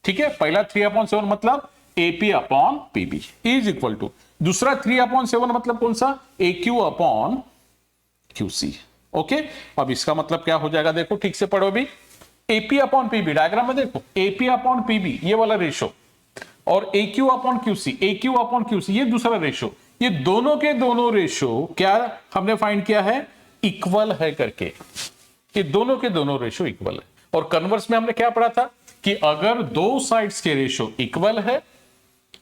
ठीक है, पहला 3/7 मतलब AP/PB इज इक्वल टू दूसरा 3/7 मतलब कौन सा? AQ/QC। ओके, अब इसका मतलब क्या हो जाएगा? देखो ठीक से पढ़ो भी। AP/PB डायग्राम में देखो, AP/PB ये वाला रेशो और AQ/QC ये दूसरा रेशो, ये दोनों के दोनों रेशो क्या हमने फाइंड किया है? इक्वल है करके। ये दोनों के दोनों रेशो इक्वल है। और कन्वर्स में हमने क्या पढ़ा था कि अगर दो साइड्स के रेशो इक्वल है,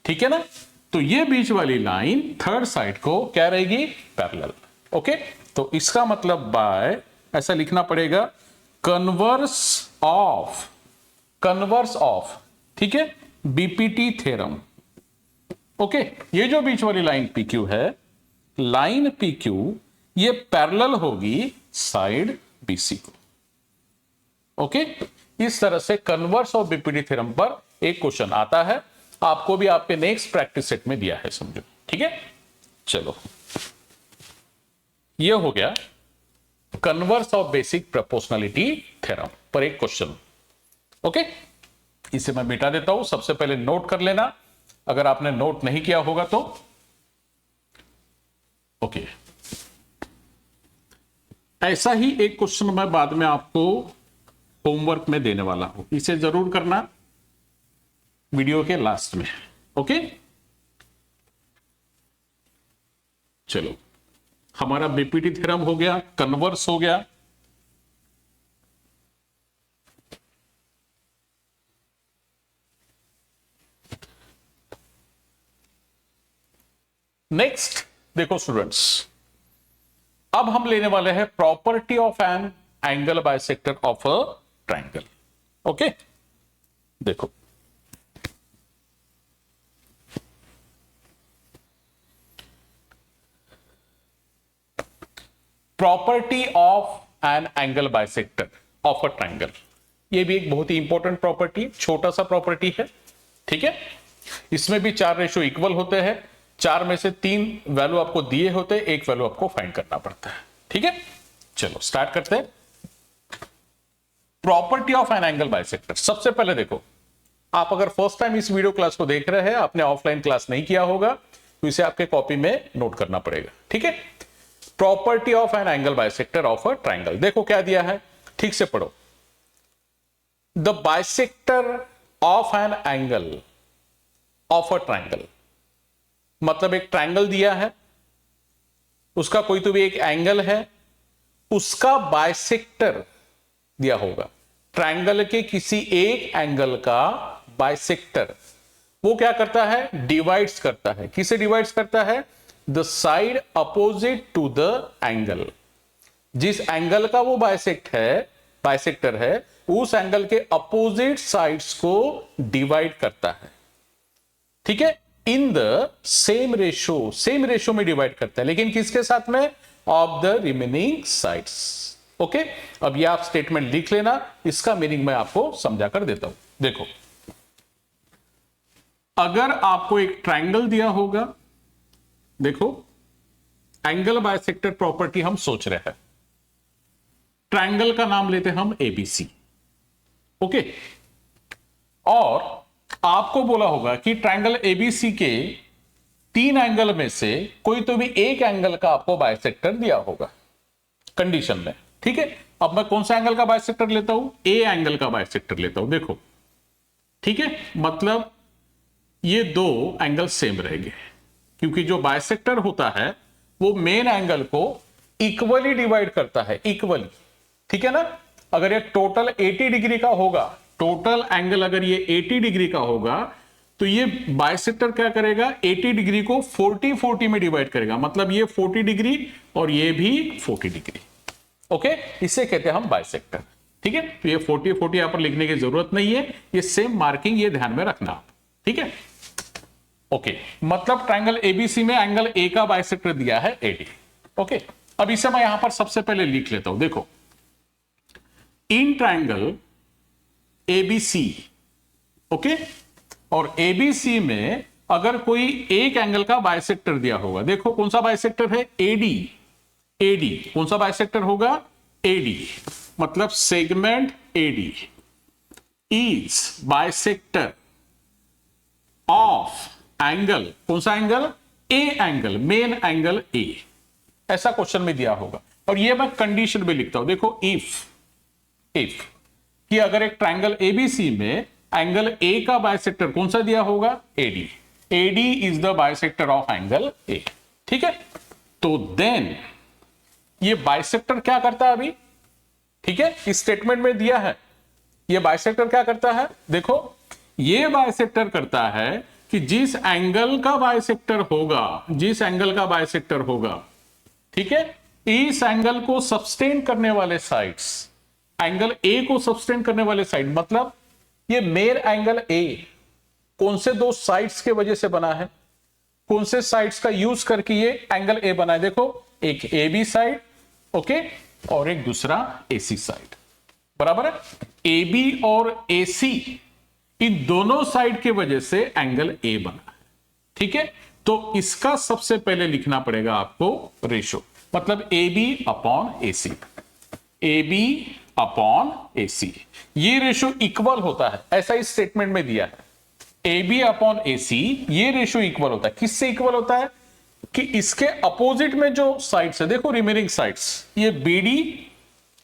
ठीक है ना, तो ये बीच वाली लाइन थर्ड साइड को क्या रहेगी? पैरेलल। ओके, तो इसका मतलब बाय ऐसा लिखना पड़ेगा कन्वर्स ऑफ, ठीक है, बीपीटी थ्योरम। ओके, ये जो बीच वाली लाइन PQ है, लाइन PQ ये पैरेलल होगी साइड BC को। ओके, इस तरह से कन्वर्स ऑफ बीपीटी थ्योरम पर एक क्वेश्चन आता है, आपको भी आपके नेक्स्ट प्रैक्टिस सेट में दिया है, समझो। ठीक है, चलो ये हो गया converse of basic proportionality theorem पर एक क्वेश्चन। ओके, इसे मैं मिटा देता हूं, सबसे पहले नोट कर लेना अगर आपने नोट नहीं किया होगा तो। ओके, ऐसा ही एक क्वेश्चन मैं बाद में आपको होमवर्क में देने वाला हूं, इसे जरूर करना वीडियो के लास्ट में। ओके, चलो हमारा बीपीटी थ्योरम हो गया, कन्वर्स हो गया। नेक्स्ट देखो स्टूडेंट्स, अब हम लेने वाले हैं property of an angle bisector of a triangle. Okay, देखो property of an angle bisector of a triangle, ये भी एक बहुत ही इंपॉर्टेंट प्रॉपर्टी, छोटा सा प्रॉपर्टी है। ठीक है, इसमें भी 4 रेशो इक्वल होते हैं, 4 में से 3 वैल्यू आपको दिए होते हैं, 1 वैल्यू आपको फाइंड करना पड़ता है। ठीक है, चलो स्टार्ट करते हैं। Property of an angle bisector, सबसे पहले देखो, आप अगर फर्स्ट टाइम इस वीडियो क्लास को देख रहे हैं, आपने ऑफलाइन क्लास नहीं किया होगा, तो इसे आपके कॉपी में नोट करना पड़ेगा। ठीक है, property of an angle bisector of a triangle, देखो क्या दिया है, ठीक से पढ़ो। The bisector of an angle of a triangle, मतलब एक ट्रायंगल दिया है, उसका कोई तो भी एक एंगल है, उसका बाइसेक्टर दिया होगा। ट्रायंगल के किसी एक एंगल का बाइसेक्टर वो क्या करता है? डिवाइड्स करता है। किसे डिवाइड्स करता है? The side opposite to the angle. जिस एंगल का वो बाइसेक्टर है, उस एंगल के अपोजिट साइड्स को डिवाइड करता है। ठीक है, इन द सेम रेशो में डिवाइड करता है, लेकिन किसके साथ में? Of the remaining sides. Okay, अब ये आप स्टेटमेंट लिख लेना, इसका मीनिंग मैं आपको समझा कर देता हूं। देखो, अगर आपको एक ट्रायंगल दिया होगा, देखो एंगल बाइसेक्टर प्रॉपर्टी हम सोच रहे हैं, ट्रायंगल का नाम लेते हैं हम ABC। ओके, और आपको बोला होगा कि ट्रायंगल ABC के 3 एंगल में से कोई तो भी एक एंगल का आपको बाइसेक्टर दिया होगा कंडीशन में। ठीक है, अब मैं कौन सा एंगल का बाइसेक्टर लेता हूं? A एंगल का बाइसेक्टर लेता हूं। देखो, ठीक है, मतलब ये 2 एंगल सेम रहेंगे, क्योंकि जो बाइसेक्टर होता है वो मेन एंगल को इक्वली डिवाइड करता है, इक्वली। ठीक है ना, अगर ये टोटल 80 डिग्री का होगा, टोटल एंगल अगर ये 80 डिग्री का होगा, तो ये बाइसेक्टर क्या करेगा? 80 डिग्री को 40-40 में डिवाइड करेगा, मतलब ये 40 डिग्री और ये भी 40 डिग्री। ओके, इसे कहते हैं हम बाइसेक्टर। ठीक है, तो ये 40-40 यहां पर लिखने की जरूरत नहीं है, ये सेम मार्किंग ये ध्यान में रखना। ठीक है, ओके, मतलब ट्रायंगल ABC में एंगल A का बाइसेक्टर दिया है 80। ओके, अब इसे मैं यहां पर सबसे पहले लिख लेता हूं। देखो, इन ट्रायंगल ABC, ओके, और एबीसी में अगर कोई एक एंगल का बाइसेक्टर दिया होगा, देखो कौन सा बाइसेक्टर है, एडी। एडी कौन सा बाइसेक्टर होगा, एडी, मतलब segment AD is bisector of angle, कौन सा angle, A angle, main angle A. ऐसा क्वेश्चन में दिया होगा। और ये मैं कंडीशन में लिखता हूं, देखो इफ कि अगर एक ट्रायंगल एबीसी में एंगल ए का बाइसेक्टर कौन सा दिया होगा, AD. AD is the bisector of angle A, ठीक है। तो देन ये बाइसेक्टर क्या करता है अभी, ठीक है, इस स्टेटमेंट में दिया है। ये बाइसेक्टर क्या करता है, देखो ये बाइसेक्टर करता है कि जिस एंगल का बाइसेक्टर होगा, जिस एंगल का बाइसेक्टर होगा, ठीक है, इस एंगल को सब्सटेन करने वाले साइड्स, एंगल ए को सब्सटेन करने वाले साइड, मतलब ये मेन एंगल ए कौन से दो साइड्स के वजह से बना है, कौन से साइड्स का यूज करके ये एंगल ए बना है, देखो एक ए बी साइड, ओके, और एक दूसरा एसी साइड, बराबर है। ए बी और ए सी इन दोनों साइड के वजह से एंगल ए बना है, ठीक है। तो इसका सबसे पहले लिखना पड़ेगा आपको रेशो, मतलब A B upon A C, A B upon A C, ये रेशो इक्वल होता है, ऐसा इस स्टेटमेंट में दिया है। ए बी अपॉन ए सी ये रेशो इक्वल होता है, किससे इक्वल होता है कि इसके अपोजिट में जो साइड्स है, देखो रिमेनिंग साइड्स, ये बी डी,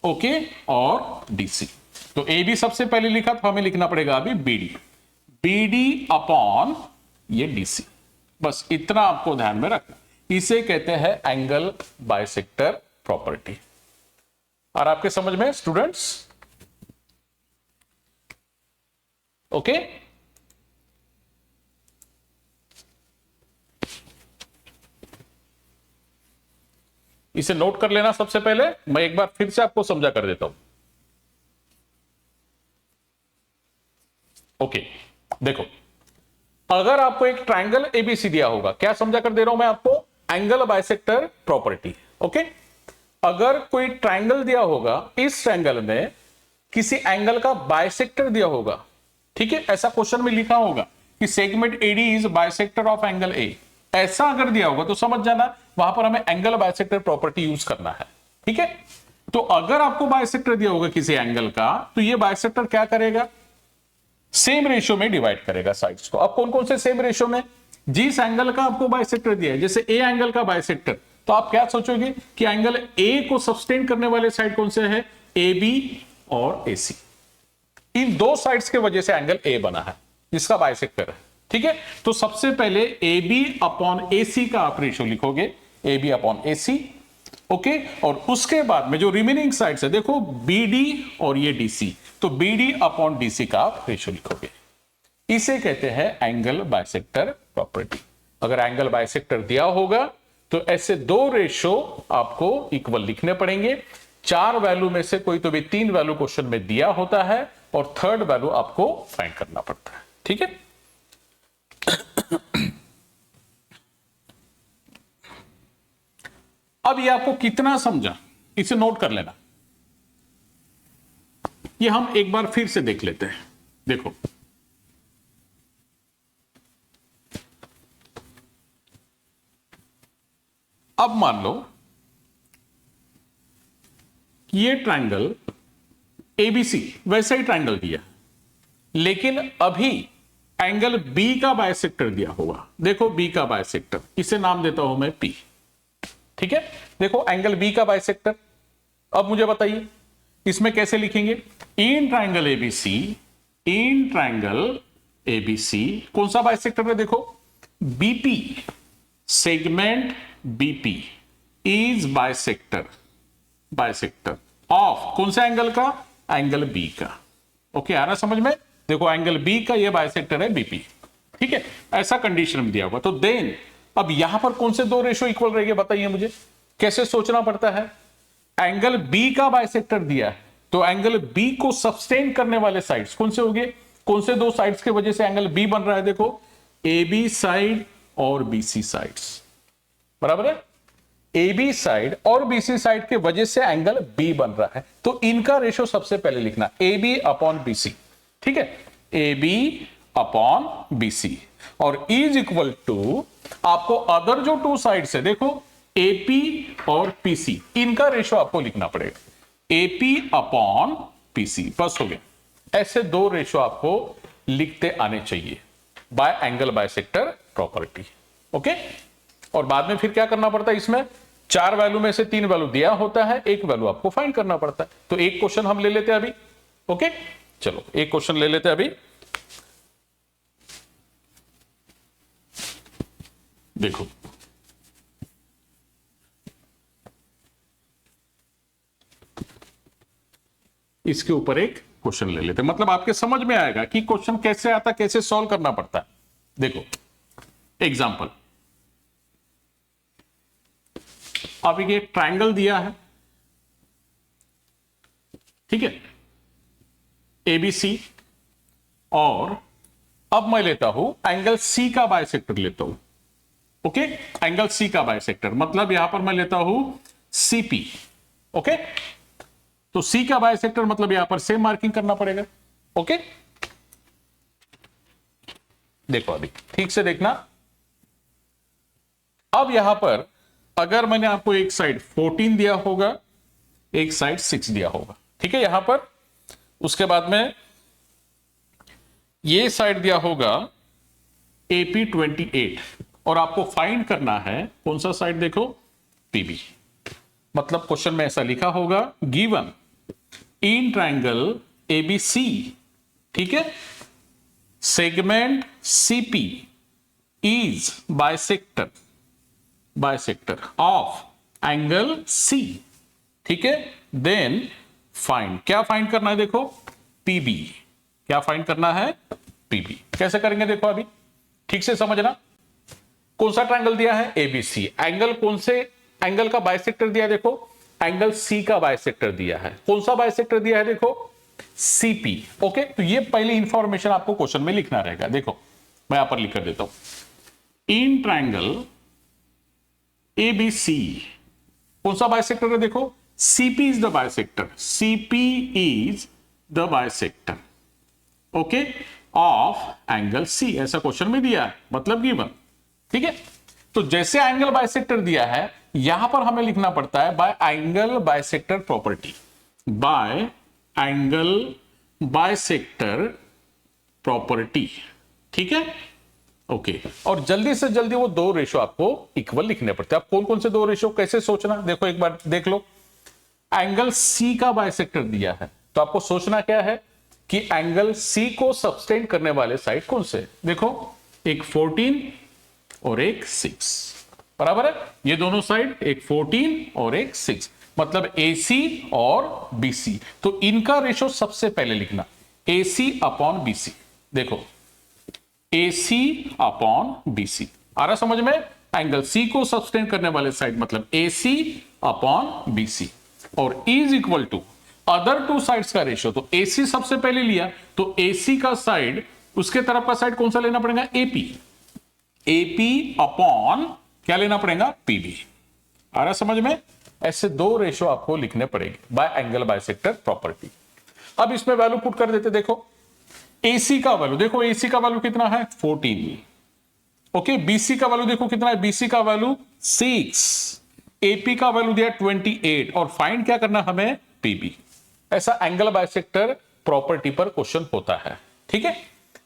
ओके, और डी सी। तो ए बी सबसे पहले लिखा, तो हमें लिखना पड़ेगा अभी बी डी अपॉन ये डी सी, बस इतना आपको ध्यान में रखना। इसे कहते हैं एंगल बाइसेक्टर प्रॉपर्टी। और आपके समझ में स्टूडेंट्स, ओके। इसे नोट कर लेना सबसे पहले, मैं एक बार फिर से आपको समझा कर देता हूं, ओके। देखो अगर आपको एक ट्रायंगल एबीसी दिया होगा, क्या समझा कर दे रहा हूं मैं आपको, एंगल बाइसेक्टर प्रॉपर्टी, ओके। अगर कोई ट्रायंगल दिया होगा, इस ट्रायंगल में किसी एंगल का बाइसेक्टर दिया होगा, ठीक है, ऐसा क्वेश्चन में लिखा होगा कि segment AD is bisector of angle A, ऐसा अगर दिया होगा तो समझ जाना वहां पर हमें एंगल बाइसेक्टर प्रॉपर्टी यूज करना है, ठीक है। तो अगर आपको बाइसेक्टर दिया होगा किसी एंगल का, तो ये बाइसेक्टर क्या करेगा, सेम रेशियो में डिवाइड करेगा साइड्स को। अब कौन कौन से सेम रेशियो में, जिस एंगल का आपको बाइसेक्टर दिया है, जैसे ए एंगल का बाइसेक्टर, तो आप क्या सोचोगे कि एंगल ए को सब्सटेन करने वाले साइड कौन से है, ए बी और ए सी। इन दो साइड्स के वजह से एंगल ए बना है, जिसका बाइसेक्टर है, ठीक है। तो सबसे पहले ए बी अपॉन ए सी का आप रेशियो लिखोगे, A B upon A C, okay. और उसके बाद में जो रिमेनिंग साइड्स है, देखो बी डी और ये डी सी, तो B D upon D C का आप रेशियो लिखोगे। इसे कहते हैं एंगल बाइसेक्टर प्रॉपर्टी। अगर एंगल बाइसेक्टर दिया होगा तो ऐसे दो रेशियो आपको इक्वल लिखने पड़ेंगे। 4 वैल्यू में से कोई तो भी 3 वैल्यू क्वेश्चन में दिया होता है और थर्ड वैल्यू आपको फाइंड करना पड़ता है, ठीक है। अब ये आपको कितना समझा, इसे नोट कर लेना। ये हम एक बार फिर से देख लेते हैं। देखो अब मान लो कि ये ट्रायंगल एबीसी वैसा ही ट्रायंगल दिया, लेकिन अभी एंगल बी का बाइसेक्टर दिया होगा। देखो बी का बाइसेक्टर, इसे नाम देता हूं मैं पी, ठीक है। देखो एंगल बी का बाइसेक्टर, अब मुझे बताइए इसमें कैसे लिखेंगे, in triangle ABC, in triangle ABC कौन सा बाइसेक्टर है, देखो BP, segment BP is bisector, bisector of कौन सा एंगल का, एंगल बी का, ओके। आ रहा समझ में, देखो एंगल बी का ये बाइसेक्टर है बीपी, ठीक है, ऐसा कंडीशन में दिया हुआ। तो देन अब यहां पर कौन से दो रेशो इक्वल रहेंगे, बताइए मुझे, कैसे सोचना पड़ता है। एंगल बी का बाइसेक्टर दिया है, तो एंगल बी को सब्सटेन करने वाले साइड्स कौन से होंगे, कौन से दो साइड्स के वजह से एंगल बी बन रहा है, देखो ए बी साइड और बीसी साइड्स, बराबर है। ए बी साइड और बीसी साइड के वजह से एंगल बी बन रहा है, तो इनका रेशो सबसे पहले लिखना, ए बी अपॉन बीसी, ठीक है। ए बी अपॉन बीसी और इज इक्वल टू आपको अदर जो टू साइड्स है देखो एपी और पीसी, इनका रेशो आपको लिखना पड़ेगा, एपी अपॉन पीसी, बस हो गया। ऐसे दो रेशो आपको लिखते आने चाहिए bye angle bisector property. Okay, और बाद में फिर क्या करना पड़ता है, इसमें चार वैल्यू में से तीन वैल्यू दिया होता है, एक वैल्यू आपको फाइंड करना पड़ता है। तो एक क्वेश्चन हम ले लेते हैं अभी। ओके, चलो एक क्वेश्चन ले लेते हैं अभी। देखो इसके ऊपर एक क्वेश्चन ले लेते हैं, मतलब आपके समझ में आएगा कि क्वेश्चन कैसे आता, कैसे सॉल्व करना पड़ता है। देखो एग्जांपल, अब ये ट्रायंगल दिया है, ठीक है, एबीसी, और अब मैं लेता हूं एंगल सी का बाइसेक्टर लेता हूं। ओके, एंगल सी का बाइसेक्टर मतलब यहां पर मैं लेता हूं सीपी। ओके, तो सी का बाइसेक्टर मतलब यहां पर सेम मार्किंग करना पड़ेगा। ओके, देखो अभी ठीक से देखना। अब यहां पर अगर मैंने आपको एक साइड 14 दिया होगा, एक साइड 6 दिया होगा, ठीक है, यहां पर उसके बाद में ये साइड दिया होगा AP 28 और आपको फाइंड करना है कौन सा साइड, देखो PB। मतलब क्वेश्चन में ऐसा लिखा होगा गिवन इन ट्रायंगल ABC, ठीक है, segment CP is bisector of angle C, ठीक है, देन फाइंड, क्या फाइंड करना है, देखो PB, क्या फाइंड करना है, PB। कैसे करेंगे देखो अभी ठीक से समझना। कौन सा ट्रायंगल दिया है, ABC, एंगल कौन से एंगल का बाइसेक्टर दिया है, देखो एंगल C का बाइसेक्टर दिया है। कौन सा बाइसेक्टर दिया है, देखो CP। ओके, तो ये पहली इंफॉर्मेशन आपको क्वेश्चन में लिखना रहेगा। देखो मैं यहां पर लिख कर देता हूं, इन ट्रायंगल ABC कौन सा बाइसेक्टर है, देखो CP is the bisector, CP is the bisector, okay, of angle C, ऐसा क्वेश्चन में दिया है, मतलब गिवन, ठीक है। तो जैसे एंगल बाइसेक्टर दिया है, यहां पर हमें लिखना पड़ता है bye angle bisector property, bye angle bisector property, ठीक है, ओके। और जल्दी से जल्दी वो दो रेशो आपको इक्वल लिखने पड़ते हैं। आप कौन कौन से दो रेशो कैसे सोचना, देखो एक बार देख लो। एंगल C का बाइसेक्टर दिया है, तो आपको सोचना क्या है कि एंगल C को सब्सटेंड करने वाले साइड कौन से, देखो एक 14 और एक 6, बराबर है, ये दोनों साइड एक 14 और एक 6, मतलब AC और BC। तो इनका रेशो सबसे पहले लिखना, AC अपॉन BC। देखो AC अपॉन BC आ रहा समझ में, एंगल C को सब्सटेंड करने वाले साइड मतलब AC अपॉन BC, और is equal to other two sides का रेशियो। तो AC सबसे पहले लिया, तो AC का साइड, उसके तरफ का साइड कौन सा लेना पड़ेगा, AP अपॉन क्या लेना पड़ेगा, PB। आ रहा समझ में, ऐसे दो रेशियो आपको लिखने पड़ेंगे बाय एंगल बाइसेक्टर प्रॉपर्टी। अब इसमें वैल्यू पुट कर देते, देखो AC का वैल्यू, देखो AC का वैल्यू कितना है 14, ओके, BC का वैल्यू देखो कितना है, BC का वैल्यू 6, AP का वैल्यू दिया 28, और फाइंड क्या करना हमें, PB। ऐसा एंगल बाइसेक्टर प्रॉपर्टी पर क्वेश्चन होता है, ठीक है।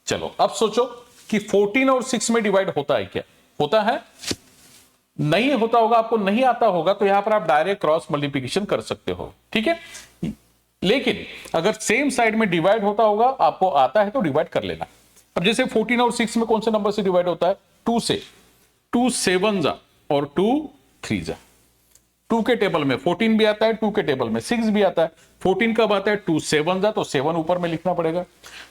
चलो अब सोचो कि 14 और 6 में डिवाइड होता है क्या, होता है, नहीं होता होगा, आपको नहीं आता होगा, तो यहां पर आप डायरेक्ट क्रॉस मल्टीप्लिकेशन कर सकते हो, ठीक है। लेकिन अगर सेम साइड में डिवाइड होता होगा, आपको आता है तो डिवाइड कर लेना। अब जैसे 14 और 6 में कौन से नंबर से डिवाइड होता है, 2 से, 2 7 जा और 2 3 जा। 2 के टेबल में 14 भी आता है, 2 के टेबल में 6 भी आता है। 14 कब आता है, 2 7 जा, तो 7 ऊपर में लिखना पड़ेगा।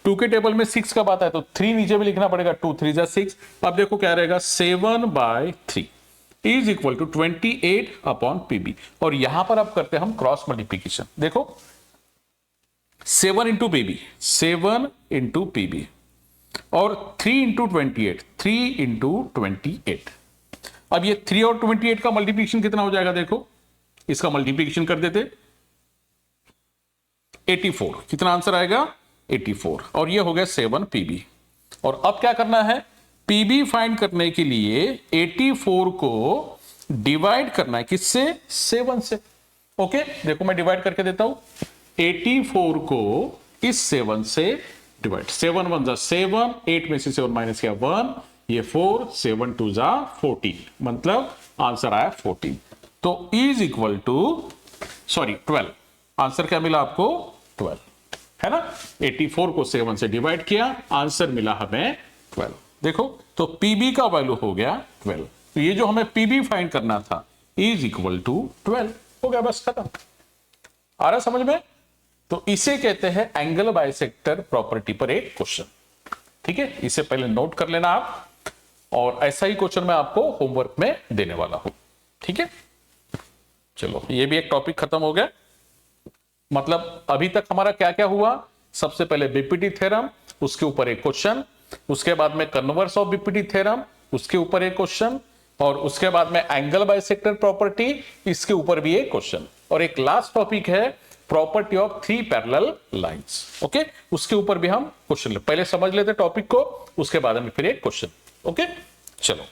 2 के टेबल में 6 कब आता है, तो 3 नीचे भी लिखना पड़ेगा, 2 3 जा 6। अब देखो क्या रहेगा, 7/3 is equal to 28 upon PB। और यहां पर आप करते हैं हम क्रॉस मल्टीप्लीकेशन, देखो 7 इंटू PB, 7 इंटू PB, और 3 इंटू 28, 3 इंटू 28। अब ये 3 और 28 का मल्टीप्लीकेशन कितना हो जाएगा, देखो इसका मल्टीप्लीकेशन कर देते, 84, कितना आंसर आएगा 84, और ये हो गया 7 PB। और अब क्या करना है, पीबी फाइंड करने के लिए 84 को डिवाइड करना है किससे, 7 से। ओके, देखो मैं डिवाइड करके देता हूं, 84 को इस 7 से डिवाइड, 7 1 जा 7, 8 में से 7 माइनस किया 1, ये 4, 7 2 जा 14, मतलब आंसर आया 14। तो is equal to, sorry 12, answer क्या मिला आपको, 12 है ना। 84 को 7 से डिवाइड किया, आंसर मिला हमें 12। देखो तो पीबी का वैल्यू हो गया 12। तो ये जो हमें पीबी फाइंड करना था इज इक्वल टू 12, हो गया, बस खत्म। आ रहा समझ में। तो इसे कहते हैं एंगल बाइसेक्टर प्रॉपर्टी पर एक क्वेश्चन। ठीक है, इसे पहले नोट कर लेना आप, और ऐसा ही क्वेश्चन मैं आपको होमवर्क में देने वाला हूं। ठीक है, चलो ये भी एक टॉपिक खत्म हो गया। मतलब अभी तक हमारा क्या क्या हुआ, सबसे पहले बीपीटी थ्योरम, उसके ऊपर एक क्वेश्चन, उसके बाद में कन्वर्स ऑफ बीपीटी थ्योरम, उसके ऊपर एक क्वेश्चन, और उसके बाद में एंगल बाइसेक्टर प्रॉपर्टी, इसके ऊपर भी एक क्वेश्चन, और एक लास्ट टॉपिक है property of 3 parallel lines. Okay, उसके ऊपर भी हम क्वेश्चन पहले समझ लेते टॉपिक को, उसके बाद में फिर एक क्वेश्चन। ओके, चलो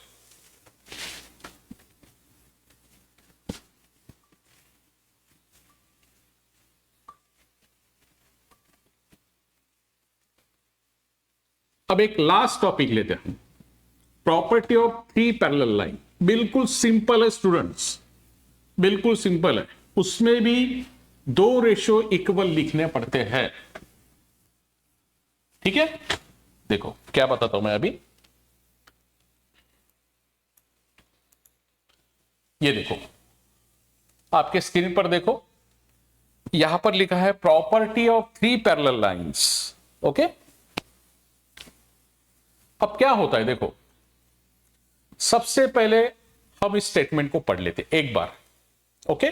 अब एक लास्ट टॉपिक लेते हैं, प्रॉपर्टी ऑफ 3 पैरेलल लाइन। बिल्कुल सिंपल है स्टूडेंट्स, बिल्कुल सिंपल है, उसमें भी 2 रेशियो इक्वल लिखने पड़ते हैं। ठीक है, देखो क्या बताता हूं मैं अभी, ये देखो आपके स्क्रीन पर देखो, यहां पर लिखा है property of 3 parallel lines. Okay, अब क्या होता है, देखो सबसे पहले हम इस स्टेटमेंट को पढ़ लेते एक बार। ओके,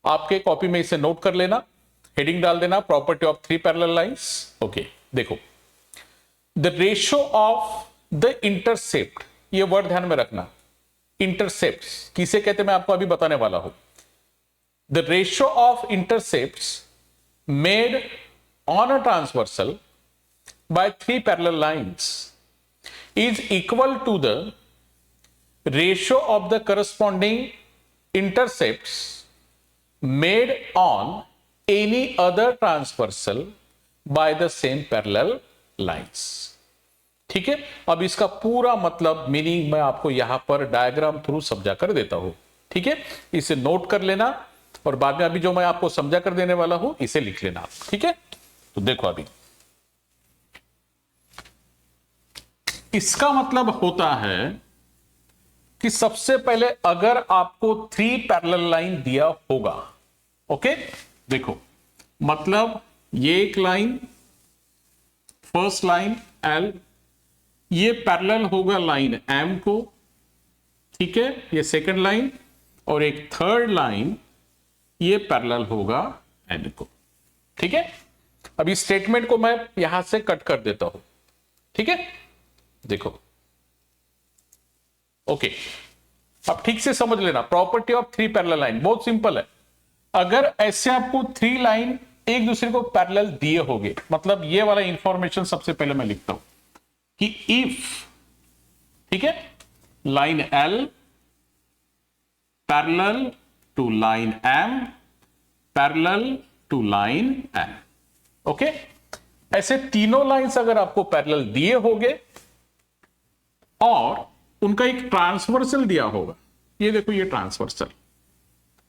आपके कॉपी में इसे नोट कर लेना, हेडिंग डाल देना property of 3 parallel lines. Okay, देखो the ratio of the intercept, ये वर्ड ध्यान में रखना, इंटरसेप्ट्स किसे कहते मैं आपको अभी बताने वाला हूं। The ratio of intercepts made on a transversal by 3 parallel lines is equal to the ratio of the corresponding intercepts made on any other transversal by the same parallel lines। ठीक है, अब इसका पूरा मतलब मीनिंग मैं आपको यहां पर डायग्राम थ्रू समझा कर देता हूं। ठीक है, इसे नोट कर लेना, और बाद में अभी जो मैं आपको समझा कर देने वाला हूं इसे लिख लेना। ठीक है, तो देखो अभी इसका मतलब होता है कि सबसे पहले अगर आपको 3 पैरेलल लाइन दिया होगा, ओके देखो मतलब ये एक लाइन, फर्स्ट लाइन एल, ये पैरेलल होगा लाइन एम को, ठीक है, ये सेकंड लाइन, और एक थर्ड लाइन ये पैरेलल होगा एन को। ठीक है, अब इस स्टेटमेंट को मैं यहां से कट कर देता हूं। ठीक है, देखो ओके, अब ठीक से समझ लेना प्रॉपर्टी ऑफ 3 पैरेलल लाइन बहुत सिंपल है। अगर ऐसे आपको 3 लाइन एक दूसरे को पैरेलल दिए होंगे, मतलब ये वाला इंफॉर्मेशन सबसे पहले मैं लिखता हूं कि इफ, ठीक है, line L parallel to line M parallel to line M. Okay, ऐसे तीनों लाइंस अगर आपको पैरेलल दिए होंगे और उनका एक ट्रांसवर्सल दिया होगा, ये देखो ये ट्रांसवर्सल,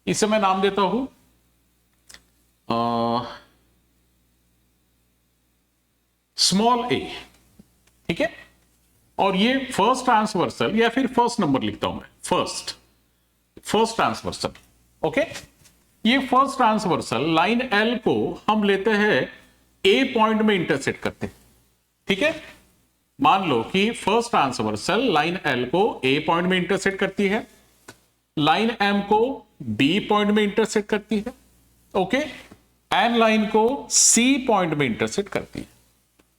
इसे मैं नाम देता हूं स्मॉल ए। ठीक है, और ये फर्स्ट ट्रांसवर्सल या फिर फर्स्ट नंबर लिखता हूं मैं, फर्स्ट ट्रांसवर्सल। ओके, ये फर्स्ट ट्रांसवर्सल लाइन एल को हम लेते हैं ए पॉइंट में इंटरसेक्ट करते हैं। ठीक है, मान लो कि फर्स्ट ट्रांसवर्सल लाइन एल को ए पॉइंट में इंटरसेक्ट करती है, लाइन एम को बी पॉइंट में इंटरसेक्ट करती है, ओके, एन लाइन को सी पॉइंट में इंटरसेक्ट करती है।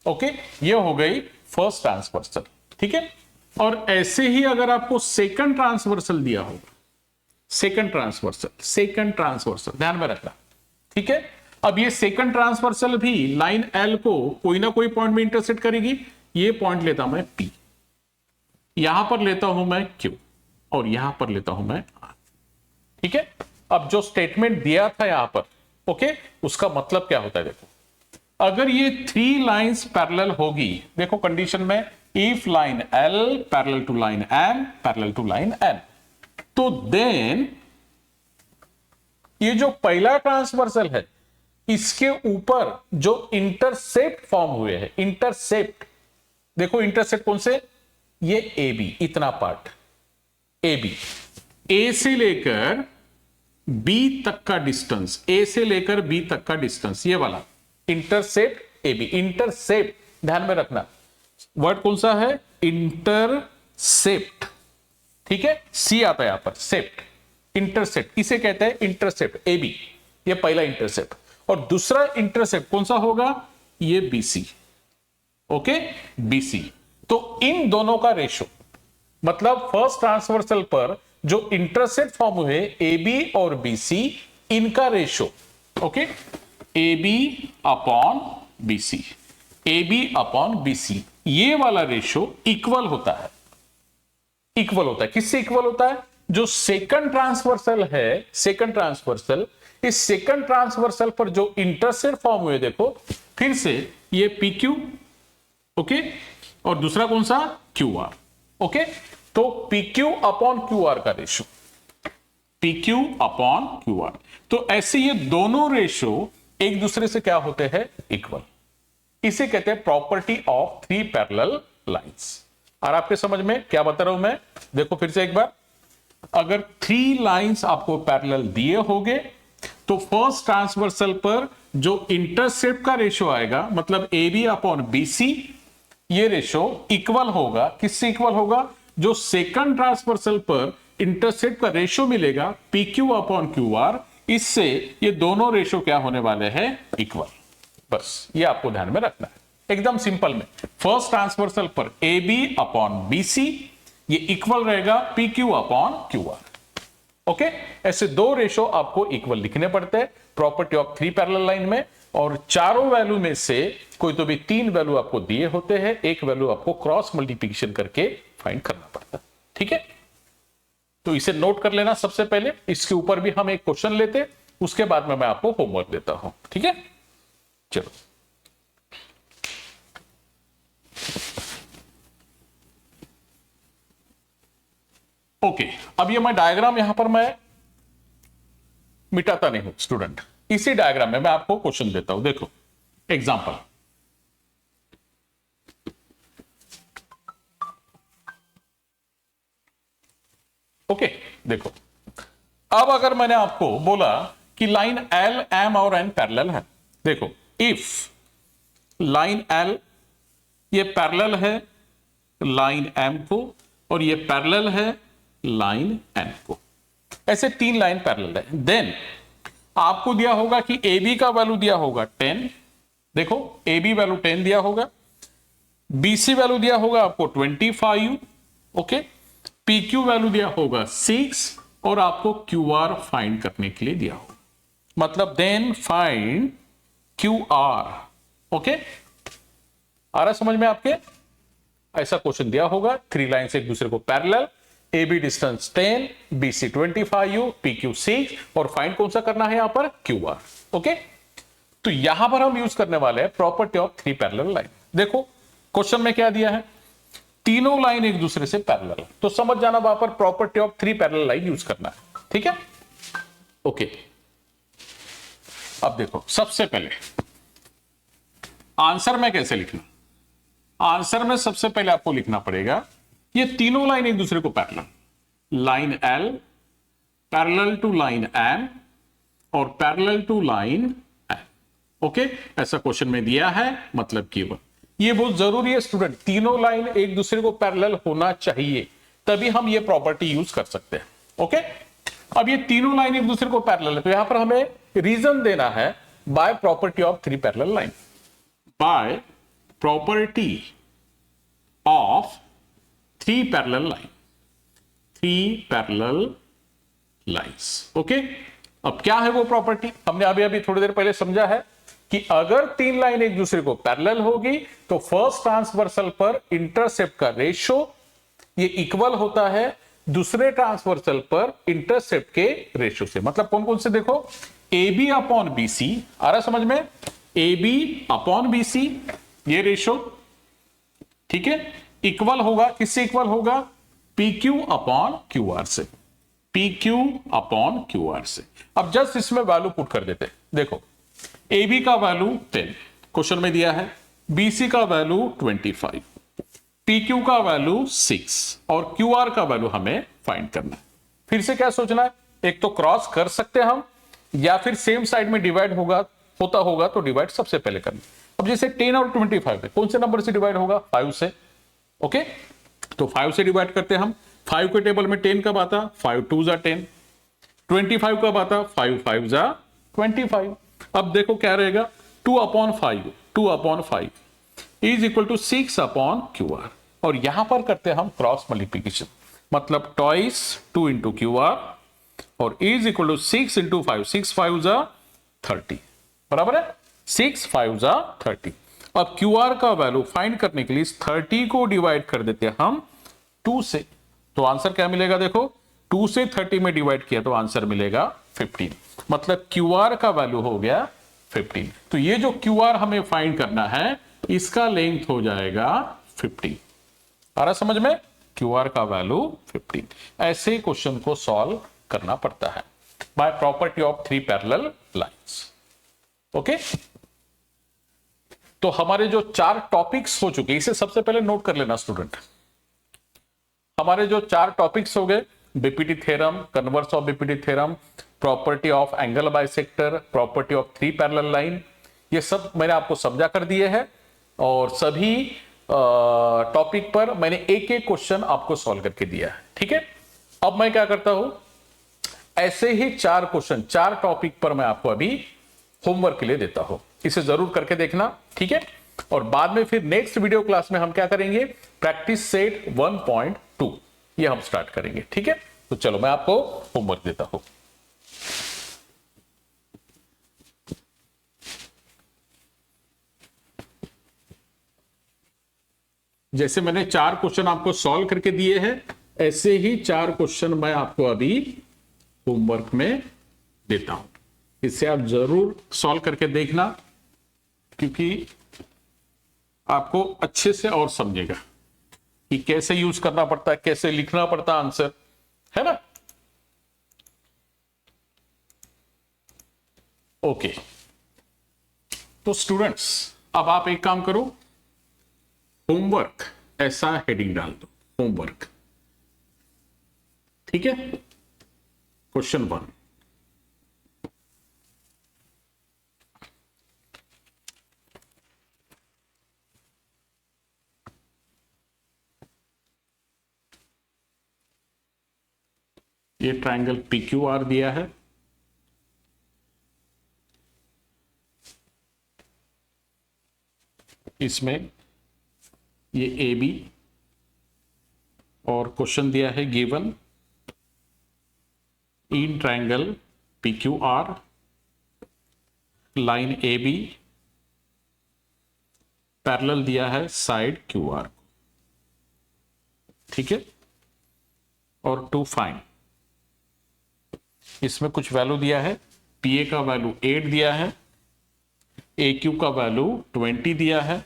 ओके, ये हो गई फर्स्ट ट्रांसवर्सल। ठीक है, और ऐसे ही अगर आपको सेकंड ट्रांसवर्सल दिया होगा, सेकंड ट्रांसवर्सल ध्यान में रखना। ठीक है, अब ये सेकंड ट्रांसवर्सल भी लाइन एल को कोई ना कोई पॉइंट में इंटरसेक्ट करेगी। ये पॉइंट लेता हूं मैं पी, यहां पर लेता हूं मैं क्यू, और यहां पर लेता हूं मैं आर। ठीक है, अब जो स्टेटमेंट दिया था यहां पर, ओके, उसका मतलब क्या होता है देखो, अगर ये 3 लाइंस पैरेलल होगी, देखो कंडीशन में, if line L parallel to line M parallel to line N, तो देन ये जो पहला ट्रांसवर्सल है इसके ऊपर जो इंटरसेप्ट फॉर्म हुए हैं, इंटरसेप्ट, देखो इंटरसेप्ट कौन से, ये ए बी, इतना पार्ट ए बी, ए से लेकर बी तक का डिस्टेंस, ए से लेकर बी तक का डिस्टेंस, ये वाला इंटरसेप्ट ए बी। इंटरसेप्ट ध्यान में रखना, वर्ड कौन सा है, इंटरसेप्ट। ठीक है, सी आता है यहां पर, सेप्ट, इंटरसेप्ट, इसे कहते हैं इंटरसेप्ट ए बी, ये पहला इंटरसेप्ट। और दूसरा इंटरसेप्ट कौन सा होगा, ये बीसी, ओके, बीसी। तो इन दोनों का रेशो, मतलब फर्स्ट ट्रांसवर्सल पर जो इंटरसेप्ट फॉर्म हुए ए बी और बीसी, इनका ratio, okay, A B upon B C, A B upon B C, ये वाला रेशो इक्वल होता है। इक्वल होता है, किससे इक्वल होता है, जो सेकंड ट्रांसवर्सल है, सेकंड ट्रांसवर्सल, इस सेकंड ट्रांसवर्सल पर जो इंटरसेप्ट फॉर्म हुए, देखो फिर से ये पी क्यू, ओके, और दूसरा कौन सा, क्यू आर, ओके। तो P Q upon Q R का ratio, P Q upon Q R, तो ऐसे ये दोनों रेशो एक दूसरे से क्या होते हैं, इक्वल। इसे कहते हैं प्रॉपर्टी ऑफ 3 पैरेलल लाइंस। और आपके समझ में क्या बता रहा हूं मैं, देखो फिर से एक बार, अगर 3 लाइंस आपको पैरेलल दिए होंगे तो फर्स्ट ट्रांसवर्सल पर जो इंटरसेप्ट का रेशो आएगा, मतलब A B upon B C, ये रेशो इक्वल होगा, किससे इक्वल होगा, जो सेकंड ट्रांसवर्सल पर इंटरसेप्ट का रेशो मिलेगा P Q upon Q R, इससे ये दोनों रेशो क्या होने वाले हैं, इक्वल। बस ये आपको ध्यान में रखना है, एकदम सिंपल में, फर्स्ट ट्रांसवर्सल पर A B upon B C, ये इक्वल रहेगा P Q upon Q R, okay. ऐसे दो रेशो आपको इक्वल लिखने पड़ते हैं प्रॉपर्टी ऑफ 3 पैरेलल लाइन में, और चारों वैल्यू में से कोई तो भी 3 वैल्यू आपको दिए होते हैं, एक वैल्यू आपको क्रॉस मल्टीप्लिकेशन करके फाइंड करना पड़ता है। ठीक है, तो इसे नोट कर लेना सबसे पहले, इसके ऊपर भी हम एक क्वेश्चन लेते, उसके बाद में मैं आपको होमवर्क देता हूं। ठीक है, चलो ओके। अब ये मैं डायग्राम यहां पर मैं मिटाता नहीं हूं स्टूडेंट, इसी डायग्राम में मैं आपको क्वेश्चन देता हूं, देखो एग्जांपल। ओके, देखो अब अगर मैंने आपको बोला कि लाइन एल एम और एन पैरेलल है, देखो इफ लाइन एल ये पैरेलल है लाइन एम को, और ये पैरेलल है लाइन एन को, ऐसे 3 लाइन पैरेलल है, देन आपको दिया होगा कि ए बी का वैल्यू दिया होगा 10, देखो ए बी वैल्यू 10 दिया होगा, बी सी वैल्यू दिया होगा आपको 25, ओके, पी क्यू वैल्यू दिया होगा 6, और आपको क्यू आर फाइंड करने के लिए दिया होगा, मतलब then find Q R, okay. आ रहा समझ में आपके, ऐसा क्वेश्चन दिया होगा, 3 लाइन से एक दूसरे को parallel, A B distance 10, B C 25, P Q 6, और फाइंड कौन सा करना है यहां पर, क्यू आर, ओके। तो यहां पर हम यूज करने वाले हैं प्रॉपर्टी ऑफ 3 पैरेलल लाइन। देखो क्वेश्चन में क्या दिया है, तीनों लाइन एक दूसरे से पैरेलल, तो समझ जाना वहां पर property of 3 parallel line use करना है। ठीक है, ओके। अब देखो सबसे पहले आंसर में कैसे लिखना, आंसर में सबसे पहले आपको लिखना पड़ेगा, ये तीनों लाइन एक दूसरे को parallel, line L parallel to line M और parallel to line N, okay, ऐसा क्वेश्चन में दिया है, मतलब कीवर्ड ये बहुत जरूरी है स्टूडेंट, तीनों लाइन एक दूसरे को पैरेलल होना चाहिए, तभी हम ये प्रॉपर्टी यूज कर सकते हैं, ओके। अब ये तीनों लाइन एक दूसरे को पैरेलल है, तो यहां पर हमें रीजन देना है, by property of 3 parallel line, by property of 3 parallel line, 3 parallel lines, okay. अब क्या है वो प्रॉपर्टी, हमने अभी अभी थोड़ी देर पहले समझा है कि अगर तीन लाइन एक दूसरे को पैरेलल होगी तो फर्स्ट ट्रांसवर्सल पर इंटरसेप्ट का रेशो ये इक्वल होता है दूसरे ट्रांसवर्सल पर इंटरसेप्ट के रेशो से। मतलब कौन कौन से, देखो A B upon B C, आ रहा समझ में, A B upon B C ये रेशो, ठीक है, इक्वल होगा, किससे इक्वल होगा, P Q upon Q R से, P Q upon Q R से। अब जस्ट इसमें वैल्यू पुट कर देते, देखो ए बी का वैल्यू 10 क्वेश्चन में दिया है, बी सी का वैल्यू 25, पी क्यू का वैल्यू 6 और क्यू आर का वैल्यू हमें फाइंड करना है। फिर से क्या सोचना है, एक तो क्रॉस कर सकते हैं हम, या फिर सेम साइड में डिवाइड होता होगा तो डिवाइड सबसे पहले करना। अब जैसे 10 और 25 है, कौन से नंबर से डिवाइड होगा, 5 से। ओके, तो 5 से डिवाइड करते हैं हम। 5 के टेबल में 10 कब आता, 5 2 जा 10, 25 कब आता, 5 5 जा 25। अब देखो क्या रहेगा, 2 upon 5 is equal to 6 upon Q R, और यहां पर करते हैं हम क्रॉस मल्टीप्लीकेशन, मतलब ट्वाइस 2 इंटू क्यू आर और इज इक्वल टू 6 इंटू 5, 6 5 जा 30, बराबर है, 6 5 जा 30। अब क्यू आर का वैल्यू फाइंड करने के लिए 30 को डिवाइड कर देते हैं हम 2 से, तो आंसर क्या मिलेगा, देखो 2 से 30 में डिवाइड किया तो आंसर मिलेगा 15, मतलब क्यू आर का वैल्यू हो गया 15। तो ये जो क्यू आर हमें फाइंड करना है इसका लेंथ हो जाएगा 15, आ रहा समझ में, क्यू आर का वैल्यू 15। ऐसे क्वेश्चन को सॉल्व करना पड़ता है by property of 3 parallel lines. Okay, तो हमारे जो 4 टॉपिक्स हो चुके, इसे सबसे पहले नोट कर लेना स्टूडेंट, हमारे जो 4 टॉपिक्स हो गए, BPT theorem, converse of BPT theorem, property of angle bisector, property of 3 parallel line, ये सब मैंने आपको समझा कर दिए हैं, और सभी टॉपिक पर मैंने एक एक क्वेश्चन आपको सॉल्व करके दिया है, ठीक है। अब मैं क्या करता हूं, ऐसे ही 4 क्वेश्चन 4 टॉपिक पर मैं आपको अभी होमवर्क के लिए देता हूं, इसे जरूर करके देखना, ठीक है। और बाद में फिर नेक्स्ट वीडियो क्लास में हम क्या करेंगे, प्रैक्टिस सेट 1.2 ये हम स्टार्ट करेंगे, ठीक है। तो चलो मैं आपको होमवर्क देता हूं। जैसे मैंने 4 क्वेश्चन आपको सॉल्व करके दिए हैं, ऐसे ही 4 क्वेश्चन मैं आपको अभी होमवर्क में देता हूं, इसे आप जरूर सॉल्व करके देखना, क्योंकि आपको अच्छे से और समझेगा कि कैसे यूज करना पड़ता है, कैसे लिखना पड़ता है आंसर, है ना। ओके, तो स्टूडेंट्स अब आप एक काम करो, होमवर्क ऐसा हेडिंग डाल दो, होमवर्क, ठीक है। क्वेश्चन 1, ये ट्रायंगल पी क्यू आर दिया है, इसमें ये ए बी, और क्वेश्चन दिया है given in triangle P Q R line A B parallel दिया है साइड क्यू आर, ठीक है। और टू फाइंड, इसमें कुछ वैल्यू दिया है, पी ए का वैल्यू 8 दिया है, ए क्यू का वैल्यू 20 दिया है,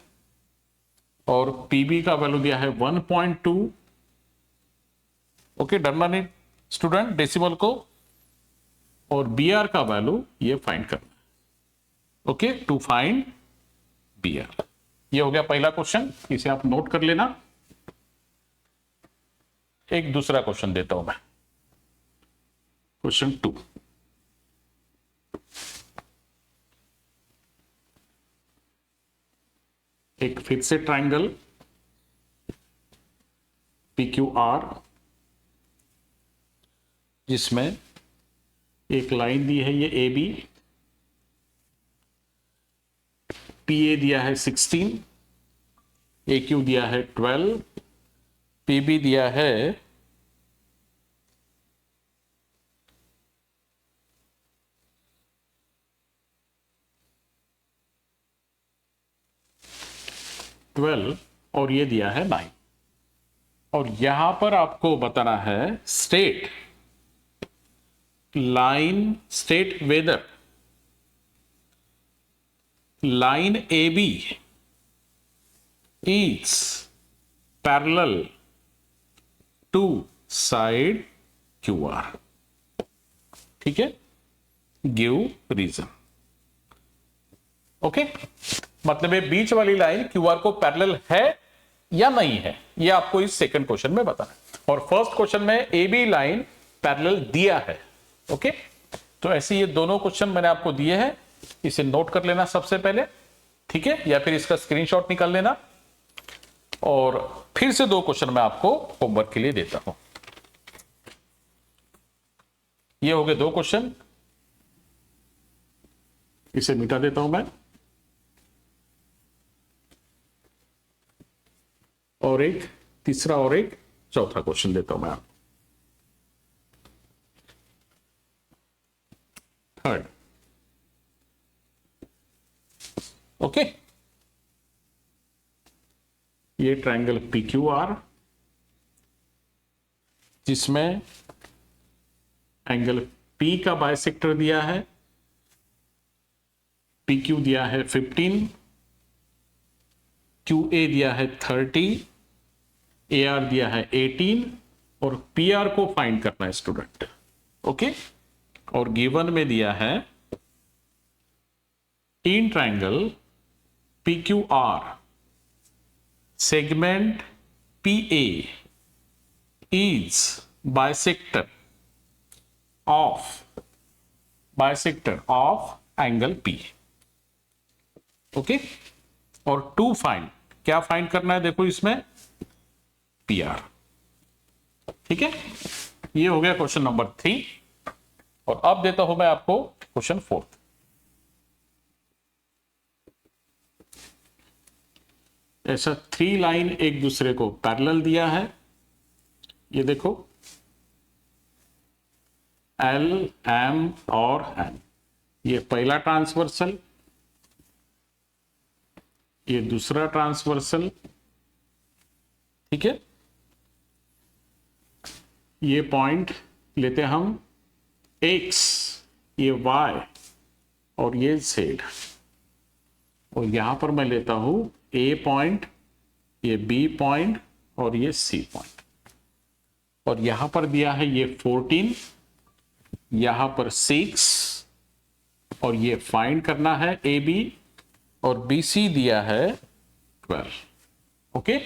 और पीबी का वैल्यू दिया है 1.2। ओके, डरना नहीं स्टूडेंट डेसिमल को, और बी आर का वैल्यू ये फाइंड करना है। Okay, to find B R, ये हो गया पहला क्वेश्चन, इसे आप नोट कर लेना। एक दूसरा क्वेश्चन देता हूं मैं, क्वेश्चन 2, एक फिर से ट्रायंगल पी क्यू आर, जिसमें एक लाइन दी है ये ए बी, पी ए दिया है 16, ए क्यू दिया है 12, पी बी दिया है 12 और ये दिया है 9। और यहां पर आपको बताना है state line, state whether line A B is parallel to side Q R. ठीक है, गिव रीजन। ओके, मतलब ये बीच वाली लाइन क्यू आर को पैरेलल है या नहीं है, ये आपको इस सेकंड क्वेश्चन में बताना है। और फर्स्ट क्वेश्चन में ए बी लाइन पैरेलल दिया है। ओके, तो ऐसे ये दोनों क्वेश्चन मैंने आपको दिए हैं, इसे नोट कर लेना सबसे पहले। ठीक है, या फिर इसका स्क्रीनशॉट निकाल लेना। और फिर से दो क्वेश्चन मैं आपको होमवर्क के लिए देता हूं। ये हो गए दो क्वेश्चन, इसे मिटा देता हूं मैं। और एक तीसरा और एक चौथा क्वेश्चन देता हूं मैं आपको। थर्ड। ओके, ये ट्रायंगल पी क्यू आर जिसमें एंगल P का बाइसेक्टर दिया है, PQ दिया है 15, QA दिया है 30, AR दिया है 18 और PR को फाइंड करना है स्टूडेंट। ओके, और गिवन में दिया है in triangle PQR segment PA is bisector of angle P। Okay, और टू फाइंड, क्या फाइंड करना है देखो इसमें, PR। ठीक है, ये हो गया क्वेश्चन नंबर 3। और अब देता हूं मैं आपको क्वेश्चन 4। ऐसा 3 लाइन एक दूसरे को पैरेलल दिया है। ये देखो L, M और N, ये पहला ट्रांसवर्सल, ये दूसरा ट्रांसवर्सल। ठीक है, ये पॉइंट लेते हैं हम X, ये Y और ये Z। और यहां पर मैं लेता हूं A पॉइंट, ये B पॉइंट और ये C पॉइंट। और यहां पर दिया है ये 14, यहां पर 6 और ये फाइंड करना है AB और BC दिया है 12। ओके,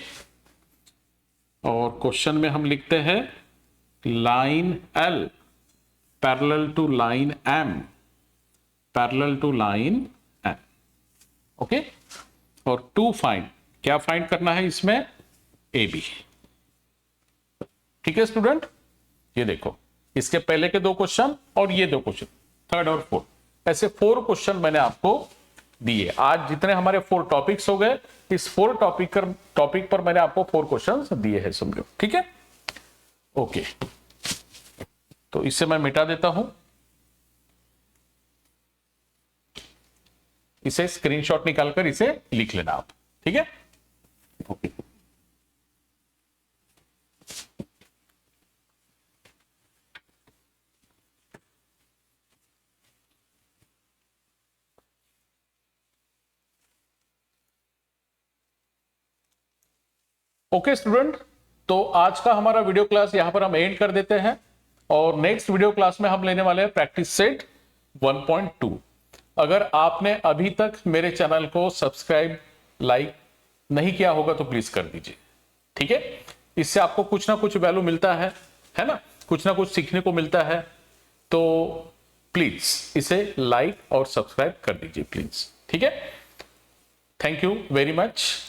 और क्वेश्चन में हम लिखते हैं line L parallel to line M parallel to line M। Okay, और टू फाइंड, क्या फाइंड करना है इसमें, AB। ठीक है स्टूडेंट, ये देखो इसके पहले के दो क्वेश्चन और ये दो क्वेश्चन, थर्ड और फोर्थ, ऐसे 4 क्वेश्चन मैंने आपको दिए। आज जितने हमारे 4 टॉपिक्स हो गए, इस 4 टॉपिक पर मैंने आपको 4 क्वेश्चंस दिए हैं, समझो। ठीक है, ओके, तो इसे मैं मिटा देता हूं। इसे स्क्रीनशॉट निकालकर इसे लिख लेना आप। ठीक है, ओके। ओके स्टूडेंट, तो आज का हमारा वीडियो क्लास यहां पर हम एंड कर देते हैं। और नेक्स्ट वीडियो क्लास में हम लेने वाले हैं प्रैक्टिस सेट 1.2। अगर आपने अभी तक मेरे चैनल को सब्सक्राइब, लाइक नहीं किया होगा तो प्लीज कर दीजिए। ठीक है, इससे आपको कुछ ना कुछ वैल्यू मिलता है ना, कुछ ना कुछ सीखने को मिलता है। तो प्लीज इसे लाइक और सब्सक्राइब कर दीजिए प्लीज। ठीक है, थैंक यू वेरी मच।